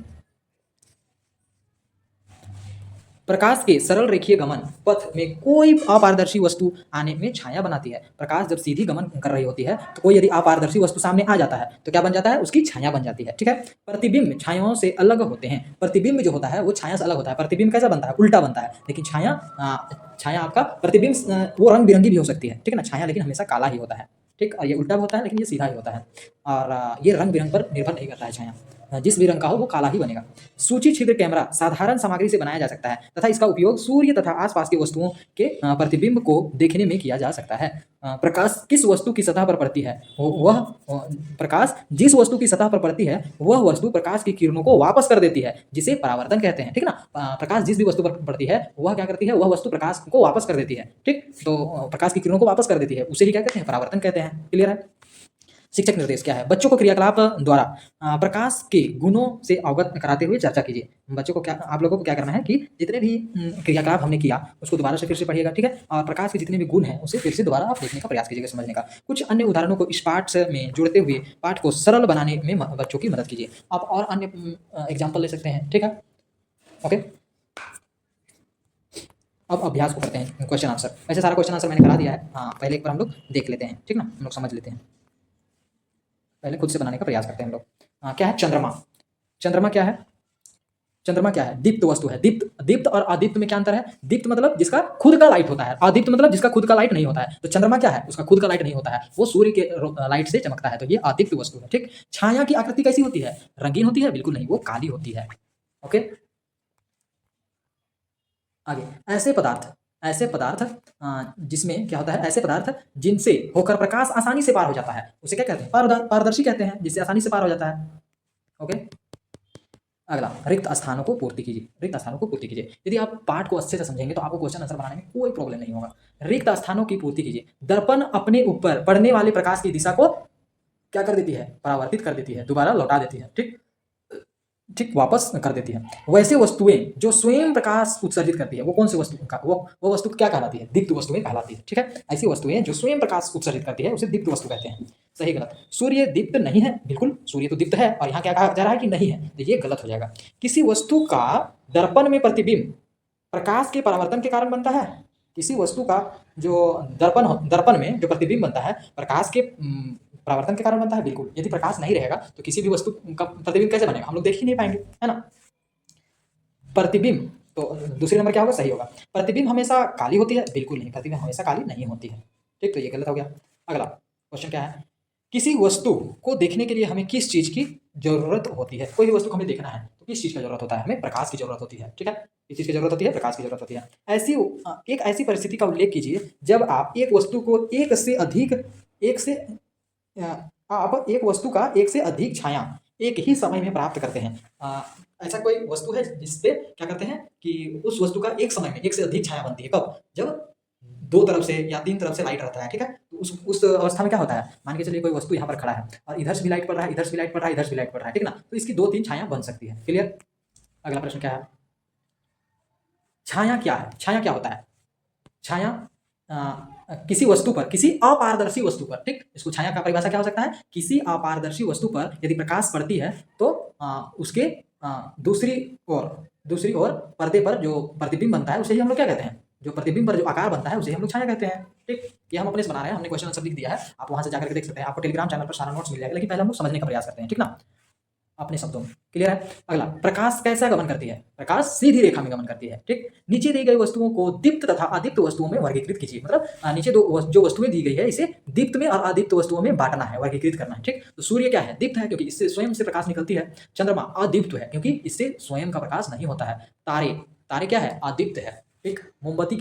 प्रकाश के सरल रेखीय गमन पथ में कोई अपारदर्शी वस्तु आने में छाया बनाती है। प्रकाश जब सीधी गमन कर रही होती है तो कोई यदि अपारदर्शी वस्तु सामने आ जाता है तो क्या बन जाता है, उसकी छाया बन जाती है, ठीक है। प्रतिबिंब छायाओं से अलग होते हैं। प्रतिबिंब जो होता है वो छाया से अलग होता है। प्रतिबिंब कैसा बनता है, उल्टा बनता है, लेकिन छाया आपका प्रतिबिंब वो रंग बिरंगी भी हो सकती है, ठीक है ना। छाया लेकिन हमेशा काला ही होता है, ठीक, और ये उल्टा होता है लेकिन ये सीधा ही होता है, और ये रंग बिरंग पर निर्भर नहीं करता है। छाया जिस भी रंग का हो वो काला ही बनेगा। सूची छिद्र कैमरा साधारण सामग्री से बनाया जा सकता है तथा इसका उपयोग सूर्य तथा आसपास की वस्तुओं के प्रतिबिंब को देखने में किया जा सकता है। प्रकाश किस वस्तु की सतह पर पड़ती है, प्रकाश जिस वस्तु की सतह पर पड़ती है वह वस्तु प्रकाश की किरणों को वापस कर देती है, जिसे परावर्तन कहते हैं, ठीक ना। प्रकाश जिस भी वस्तु पर पड़ती है वह क्या करती है, वह वस्तु प्रकाश को वापस कर देती है, ठीक। तो प्रकाश की किरणों को वापस कर देती है, उसे ही क्या कहते हैं, परावर्तन कहते हैं। क्लियर है। शिक्षक निर्देश क्या है, बच्चों को क्रियाकलाप द्वारा प्रकाश के गुणों से अवगत कराते हुए चर्चा कीजिए। बच्चों को आप लोगों को क्या करना है कि जितने भी क्रियाकलाप हमने किया उसको दोबारा से फिर से पढ़िएगा, ठीक है, और प्रकाश के जितने भी गुण हैं उसे फिर से दोबारा आप देखने का प्रयास कीजिएगा, समझने का। कुछ अन्य उदाहरणों को इस पाठ में जोड़ते हुए पाठ को सरल बनाने में बच्चों की मदद कीजिए। आप और अन्य एग्जाम्पल ले सकते हैं, ठीक है। ओके, अब अभ्यास को करते हैं, क्वेश्चन आंसर। वैसे सारा क्वेश्चन आंसर मैंने करा दिया है, हाँ, पहले एक बार हम लोग देख लेते हैं, ठीक ना, हम लोग समझ लेते हैं, पहले खुद से बनाने का प्रयास करते हैं हम लोग। क्या है चंद्रमा, चंद्रमा क्या है, चंद्रमा क्या है? दीप्त वस्तु है। दीप्त दीप्त और अदीप्त में क्या अंतर है? दीप्त मतलब जिसका खुद का लाइट होता है, अदीप्त मतलब जिसका खुद का लाइट नहीं होता है। तो चंद्रमा क्या है? उसका खुद का लाइट नहीं होता है, वो सूर्य के लाइट से चमकता है, तो ये अदीप्त वस्तु है। ठीक। छाया की आकृति कैसी होती है? रंगीन होती है? बिल्कुल नहीं, वो काली होती है। ओके। आगे, ऐसे पदार्थ जिसमें क्या होता है? ऐसे पदार्थ जिनसे होकर प्रकाश आसानी से पार हो जाता है, उसे क्या कहते हैं? पारदर्शी कहते हैं, जिससे आसानी से पार हो जाता है। ओके। अगला, रिक्त स्थानों को पूर्ति कीजिए। रिक्त स्थानों को पूर्ति कीजिए। यदि आप पाठ को अच्छे से समझेंगे तो आपको क्वेश्चन आंसर बनाने में कोई प्रॉब्लम नहीं होगा। रिक्त स्थानों की पूर्ति कीजिए। दर्पण अपने ऊपर पड़ने वाले प्रकाश की दिशा को क्या कर देती है? परावर्तित कर देती है, दोबारा लौटा देती है। ठीक, ठीक वापस कर देती है। वैसे वस्तुएं जो स्वयं प्रकाश उत्सर्जित करती है, वो कौन सी वस्तु का वो वस्तु क्या कहलाती है? दीप्त वस्तुएं कहलाती है। ठीक है, ऐसी वस्तुएं जो स्वयं प्रकाश उत्सर्जित करती है उसे दीप्त वस्तु कहते हैं। सही गलत? सूर्य दीप्त नहीं है, बिल्कुल सूर्य तो दीप्त है, और यहाँ क्या कहा जा रहा है कि नहीं है, तो ये गलत हो जाएगा। किसी वस्तु का दर्पण में प्रतिबिंब प्रकाश के परावर्तन के कारण बनता है। किसी वस्तु का जो दर्पण में जो प्रतिबिंब बनता है प्रकाश के परावर्तन के कारण बनता है। बिल्कुल, यदि प्रकाश नहीं रहेगा तो किसी भी वस्तु का प्रतिबिंब कैसे बनेगा? हम लोग देख ही नहीं पाएंगे, है ना। प्रतिबिंब, तो दूसरे नंबर क्या होगा? सही होगा। प्रतिबिंब हमेशा काली होती है? बिल्कुल नहीं, प्रतिबिंब हमेशा काली नहीं होती है। ठीक, तो ये गलत हो गया। अगला क्वेश्चन क्या है? किसी वस्तु को देखने के लिए हमें किस चीज की जरूरत होती है? कोई भी वस्तु को हमें देखना है तो किस चीज का जरूरत होता है? हमें प्रकाश की जरूरत होती है। ठीक है, किस चीज की जरूरत होती है? प्रकाश की जरूरत होती है। एक ऐसी परिस्थिति का उल्लेख कीजिए जब आप एक वस्तु को आप एक वस्तु का एक से अधिक छाया एक ही समय में प्राप्त करते हैं। ऐसा कोई वस्तु है जिसपे क्या करते हैं कि उस वस्तु का एक समय में एक से अधिक छाया बनती है? कब? जब दो तरफ से या तीन तरफ से लाइट रहता है। ठीक है, तो उस अवस्था में क्या होता है? मान के चलिए कोई वस्तु यहाँ पर खड़ा है और इधर से भी लाइट पड़ रहा है, इधर से भी लाइट पड़ रहा है, इधर से भी लाइट पड़ रहा है, ठीक ना। तो इसकी दो तीन छाया बन सकती है। क्लियर? अगला प्रश्न क्या है? छाया क्या है? छाया क्या होता है? छाया किसी वस्तु पर, किसी अपारदर्शी वस्तु पर, ठीक, इसको छाया का परिभाषा क्या हो सकता है? किसी अपारदर्शी वस्तु पर यदि प्रकाश पड़ती है तो उसके दूसरी ओर पर्दे पर जो प्रतिबिंब बनता है उसे ही हम लोग क्या कहते हैं? जो प्रतिबिंब पर जो आकार बनता है उसे हम लोग छाया कहते हैं। ठीक, ये हम अपने से बना रहे हैं, हमने क्वेश्चन आंसर लिख दिया है, आप वहां से जाकर के देख सकते हैं। आपको टेलीग्राम चैनल पर सारा नोट्स मिल जाएगा, लेकिन पहले हम लोग समझने का प्रयास करते हैं, ठीक ना, अपने शब्दों में। क्लियर है? अगला, प्रकाश कैसा गमन करती है? प्रकाश सीधी रेखा में गमन करती है। ठीक, नीचे दी गई वस्तुओं को दीप्त तथा अदीप्त वस्तुओं में वर्गीकृत कीजिए। मतलब नीचे जो वस्तुएं दी गई है इसे दीप्त में और अदीप्त वस्तुओं में बांटना है, वर्गीकृत करना है। ठीक, तो सूर्य क्या है? दीप्त है क्योंकि इससे स्वयं से प्रकाश निकलती है। चंद्रमा अदीप्त है क्योंकि इससे स्वयं का प्रकाश नहीं होता है। तारे क्या है? अदीप्त है। ठीक, मोमबत्ती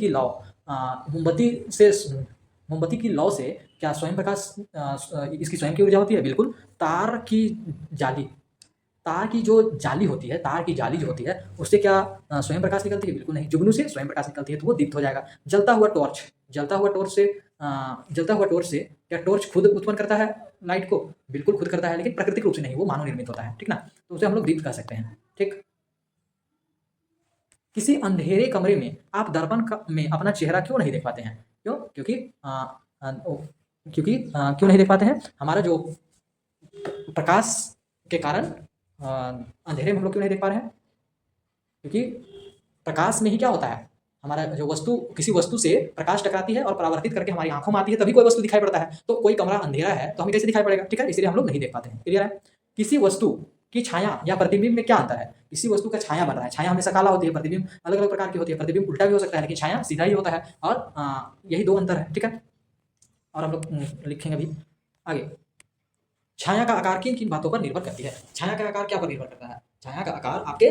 की लौ से क्या स्वयं प्रकाश इसकी स्वयं की ऊर्जा होती है? बिल्कुल। तार की जो जाली होती है, तार की जाली जो होती है उससे क्या स्वयं प्रकाश निकलती है? बिल्कुल नहीं, जुगनू से स्वयं प्रकाश निकलती है, तो वो दीप्त हो जाएगा। जलता हुआ टॉर्च से क्या टॉर्च खुद उत्पन्न करता है लाइट को? बिल्कुल खुद करता है, लेकिन प्राकृतिक रूप से नहीं, वो मानव निर्मित होता है। ठीक ना, तो उसे हम लोग दीप्त कह सकते हैं। ठीक, किसी अंधेरे कमरे में आप दर्पण में अपना चेहरा क्यों नहीं देख पाते हैं? क्यों? क्यों नहीं देख पाते हैं? हमारा जो प्रकाश के कारण अंधेरे में हम लोग क्यों नहीं देख पा रहे हैं? क्योंकि प्रकाश में ही क्या होता है? हमारा जो वस्तु, किसी वस्तु से प्रकाश टकराती है और परावर्तित करके हमारी आंखों में आती है, तभी कोई वस्तु दिखाई पड़ता है। तो कोई कमरा अंधेरा है तो हमें कैसे दिखाई पड़ेगा? ठीक है, इसलिए हम लोग नहीं देख पाते हैं। क्लियर है? किसी वस्तु की छाया या प्रतिबिंब में क्या अंतर है? किसी वस्तु का छाया बन रहा है, छाया हमेशा काला होती है, प्रतिबिंब अलग अलग प्रकार की होती है, प्रतिबिंब उल्टा भी हो सकता है, लेकिन छाया सीधा ही होता है, और यही दो अंतर है। ठीक है, और हम लोग लिखेंगे अभी आगे। छाया का आकार किन किन बातों पर निर्भर करती है? छाया का आकार क्या पर निर्भर करता है? छाया का आकार आपके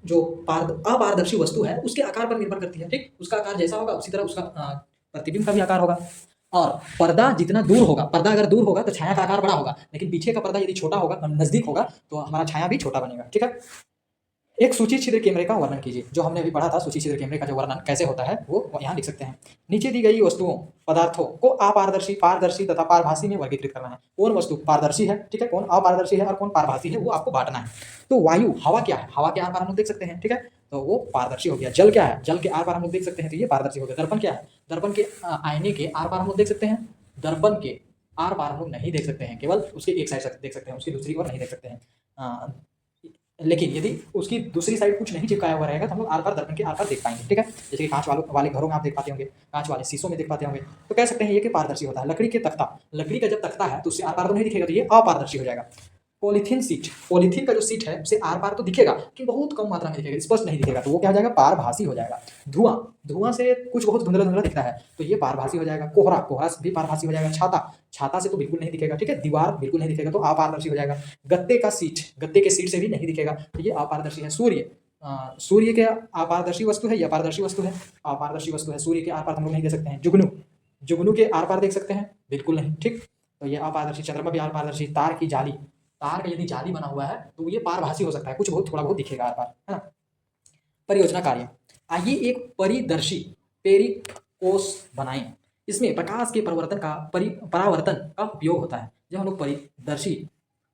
जो अपारदर्शी वस्तु है उसके आकार पर निर्भर करती है। ठीक, उसका आकार जैसा होगा उसी तरह उसका प्रतिबिंब का भी आकार होगा। और पर्दा जितना दूर होगा, पर्दा अगर दूर होगा तो छाया का आकार बड़ा होगा, लेकिन पीछे का पर्दा यदि छोटा होगा, नजदीक होगा, तो हमारा छाया भी छोटा बनेगा। ठीक है, एक सूची छिद्र कैमरे का वर्णन कीजिए। जो हमने अभी पढ़ा था, सूची छिद्र कैमरे का जो वर्णन कैसे होता है वो यहाँ लिख सकते हैं। नीचे दी गई वस्तुओं, पदार्थों को अपारदर्शी, पारदर्शी तथा पारभासी में वर्गीकृत करना है। कौन वस्तु पारदर्शी है, ठीक है, कौन अपारदर्शी है और कौन पारभासी है, वो आपको बांटना है। तो वायु, हवा क्या है? हवा के आर पार हम लोग देख सकते हैं, ठीक है, तो वो पारदर्शी हो गया। जल क्या है? जल के आर पार हम लोग देख सकते हैं, तो ये पारदर्शी हो गया। दर्पण क्या है? दर्पण के आईने के आर पार हम लोग देख सकते हैं। दर्पण के आर पार हम लोग नहीं देख सकते हैं, केवल उसके एक साइड देख सकते हैं, उसकी दूसरी ओर नहीं देख सकते हैं। लेकिन यदि उसकी दूसरी साइड कुछ नहीं चिपकाया हुआ रहेगा तो हम लोग आर पार, दर्पण के आर पार देख पाएंगे। ठीक है, जैसे कि कांच वाले घरों में आप देख पाते होंगे, कांच वाले शीशों में देख पाते होंगे, तो कह सकते हैं ये कि पारदर्शी होता है। लकड़ी का जब तख्ता है तो उससे आर पार तो नहीं दिखेगा, तो ये अपारदर्शी हो जाएगा। पॉलीथीन सीट, पॉलीथीन का जो सीट है उसे आर पार तो दिखेगा कि बहुत कम मात्रा में दिखेगा, स्पष्ट नहीं दिखेगा, तो वो क्या हो जाएगा, पारभासी हो जाएगा। धुआं, धुआं से कुछ बहुत धुंधला धुंधला दिखता है तो ये पारभासी हो जाएगा। कोहरा, कोहरा से भी पारभासी हो जाएगा। छाता, छाता से तो बिल्कुल नहीं दिखेगा, ठीक है। दीवार बिल्कुल नहीं दिखेगा तो अपारदर्शी हो जाएगा। गत्ते का सीट, गत्ते के सीट से भी नहीं दिखेगा तो ये अपारदर्शी है। सूर्य, सूर्य के अपारदर्शी वस्तु है या पारदर्शी वस्तु है, अपारदर्शी वस्तु है। सूर्य के आर पार हम लोग नहीं दे सकते हैं। जुगनू, जुगनू के आर पार देख सकते हैं, बिल्कुल नहीं, ठीक, तो ये अपारदर्शी। चंद्रमा भी अपारदर्शी। तार की जाली, तार का यदि जाली बना हुआ है तो ये पारभासी हो सकता है, कुछ बहुत थोड़ा बहुत दिखेगा आर पार, है ना। परियोजना कार्य, आइए एक परिदर्शी पेरिकोस बनाएं। इसमें प्रकाश के परावर्तन का उपयोग होता है। जब हम लोग परिदर्शी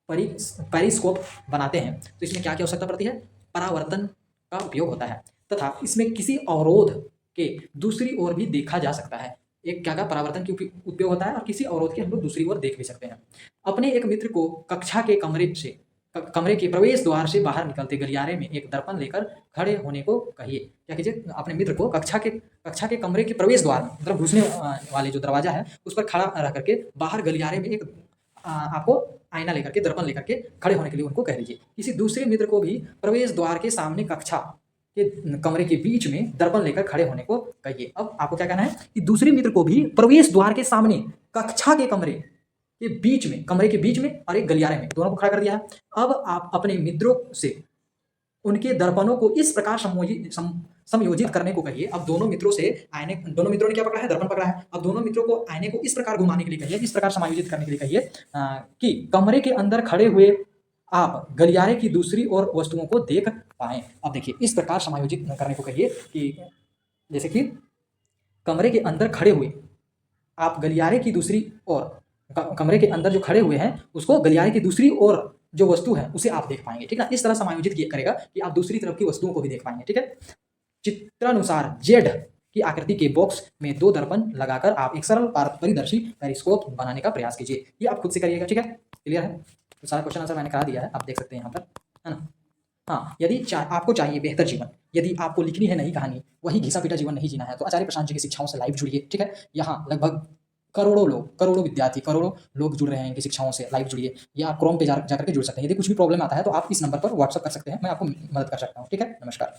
पेरिस्कोप बनाते हैं तो इसमें क्या क्या आवश्यकता पड़ती है, परावर्तन का उपयोग होता है तथा इसमें किसी अवरोध के दूसरी ओर भी देखा जा सकता है। एक क्या का परावर्तन की उपयोग होता है और किसी अवरोध के हम लोग दूसरी ओर देख भी सकते हैं। अपने एक मित्र को कक्षा के कमरे के प्रवेश द्वार से बाहर निकलते गलियारे में एक दर्पण लेकर खड़े होने को कहिए। क्या कीजिए, अपने मित्र को कक्षा के कमरे के प्रवेश द्वार में, मतलब घुसने वाले जो दरवाजा है उस पर खड़ा रह करके बाहर गलियारे में एक आपको आईना लेकर के, दर्पण लेकर के खड़े होने के लिए उनको कह दीजिए। किसी दूसरे मित्र को भी प्रवेश द्वार के सामने कक्षा के कमरे के बीच में दर्पण लेकर खड़े होने को कहिए। अब आपको क्या कहना है कि दूसरे मित्र को भी प्रवेश द्वार के सामने कक्षा के कमरे के बीच में, कमरे के बीच में और एक गलियारे में, दोनों को खड़ा कर दिया है। अब आप अपने मित्रों से उनके दर्पणों को इस प्रकार समयोजित करने को कहिए। अब दोनों मित्रों ने क्या पकड़ा है, दर्पण पकड़ा है। अब दोनों मित्रों को आईने को इस प्रकार घुमाने के लिए कहिए, इस प्रकार समायोजित करने के लिए कहिए कि कमरे के अंदर खड़े हुए आप गलियारे की दूसरी ओर वस्तुओं को देख पाएं। अब देखिए, इस प्रकार समायोजित करने को कहिए कि जैसे कि कमरे के अंदर खड़े हुए आप गलियारे की दूसरी ओर, कमरे के अंदर जो खड़े हुए हैं उसको गलियारे की दूसरी ओर जो वस्तु है उसे आप देख पाएंगे, ठीक है। इस तरह समायोजित करेगा कि आप दूसरी तरफ की वस्तुओं को भी देख पाएंगे, ठीक है। चित्रानुसार जेड की आकृति के बॉक्स में 2 दर्पण लगाकर आप एक सरल परिदर्शी पेरिस्कोप बनाने का प्रयास कीजिए। ये आप खुद से करिएगा, ठीक है। क्लियर है? तो सारा क्वेश्चन आंसर मैंने करा दिया है, आप देख सकते हैं यहाँ पर, है ना। हाँ, यदि आपको चाहिए बेहतर जीवन, यदि आपको लिखनी है नई कहानी, वही घिसा पीटा जीवन नहीं जीना है, तो आचार्य प्रशांत जी की शिक्षाओं से लाइव जुड़िए, ठीक है। यहाँ लगभग करोड़ों विद्यार्थी, करोड़ों लोग जुड़ रहे हैं इनकी शिक्षाओं से, लाइव जुड़िए। या आप क्रोम पे जाकर के जुड़ सकते हैं। यदि कुछ भी प्रॉब्लम आता है तो आप इस नंबर पर व्हाट्सअप कर सकते हैं, मैं आपको मदद कर सकता हूँ, ठीक है। नमस्कार।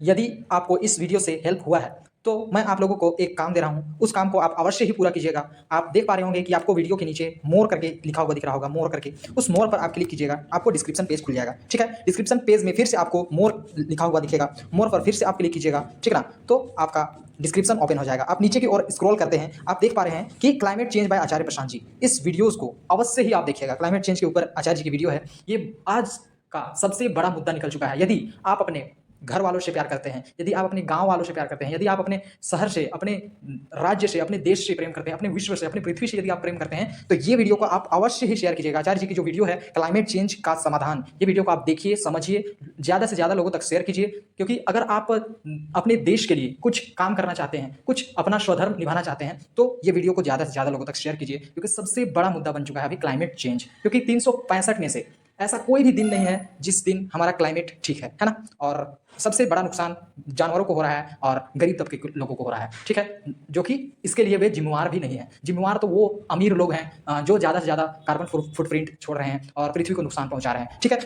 यदि आपको इस वीडियो से हेल्प हुआ है तो मैं आप लोगों को एक काम दे रहा हूं, उस काम को आप अवश्य ही पूरा कीजिएगा। आप देख पा रहे होंगे कि आपको वीडियो के नीचे मोर करके लिखा हुआ दिख रहा होगा, मोर करके, उस मोर पर आप क्लिक कीजिएगा, आपको डिस्क्रिप्शन पेज खुल जाएगा, ठीक है। डिस्क्रिप्शन पेज में फिर से आपको मोर लिखा हुआ दिखेगा, मोर पर फिर से आप क्लिक कीजिएगा, ठीक है ना। तो आपका डिस्क्रिप्शन ओपन हो जाएगा। आप नीचे की ओर स्क्रॉल करते हैं, आप देख पा रहे हैं कि क्लाइमेट चेंज बाय आचार्य प्रशांत जी, इस वीडियोस को अवश्य ही आप देखिएगा। क्लाइमेट चेंज के ऊपर आचार्य जी की वीडियो है, ये आज का सबसे बड़ा मुद्दा निकल चुका है। यदि आप अपने घर वालों से प्यार करते हैं, यदि आप अपने गांव वालों से प्यार करते हैं, यदि आप अपने शहर से, अपने राज्य से, अपने देश से प्रेम करते हैं, अपने विश्व से, अपनी पृथ्वी से यदि आप प्रेम करते हैं तो ये वीडियो को आप अवश्य ही शेयर कीजिएगा। आचार्य जी की जो वीडियो है क्लाइमेट चेंज का समाधान, ये वीडियो को आप देखिए, समझिए, ज़्यादा से ज़्यादा लोगों तक शेयर कीजिए। क्योंकि अगर आप अपने देश के लिए कुछ काम करना चाहते हैं, कुछ अपना स्वधर्म निभाना चाहते हैं तो ये वीडियो को ज़्यादा से ज़्यादा लोगों तक शेयर कीजिए। क्योंकि सबसे बड़ा मुद्दा बन चुका है अभी क्लाइमेट चेंज। क्योंकि 365 में से ऐसा कोई भी दिन नहीं है जिस दिन हमारा क्लाइमेट ठीक है ना। और सबसे बड़ा नुकसान जानवरों को हो रहा है और गरीब तबके के लोगों को हो रहा है, ठीक है। जो कि इसके लिए वे जिम्मेवार भी नहीं है। जिम्मेवार तो वो अमीर लोग हैं जो ज़्यादा से ज़्यादा कार्बन फुटप्रिंट छोड़ रहे हैं और पृथ्वी को नुकसान पहुंचा रहे हैं, ठीक है।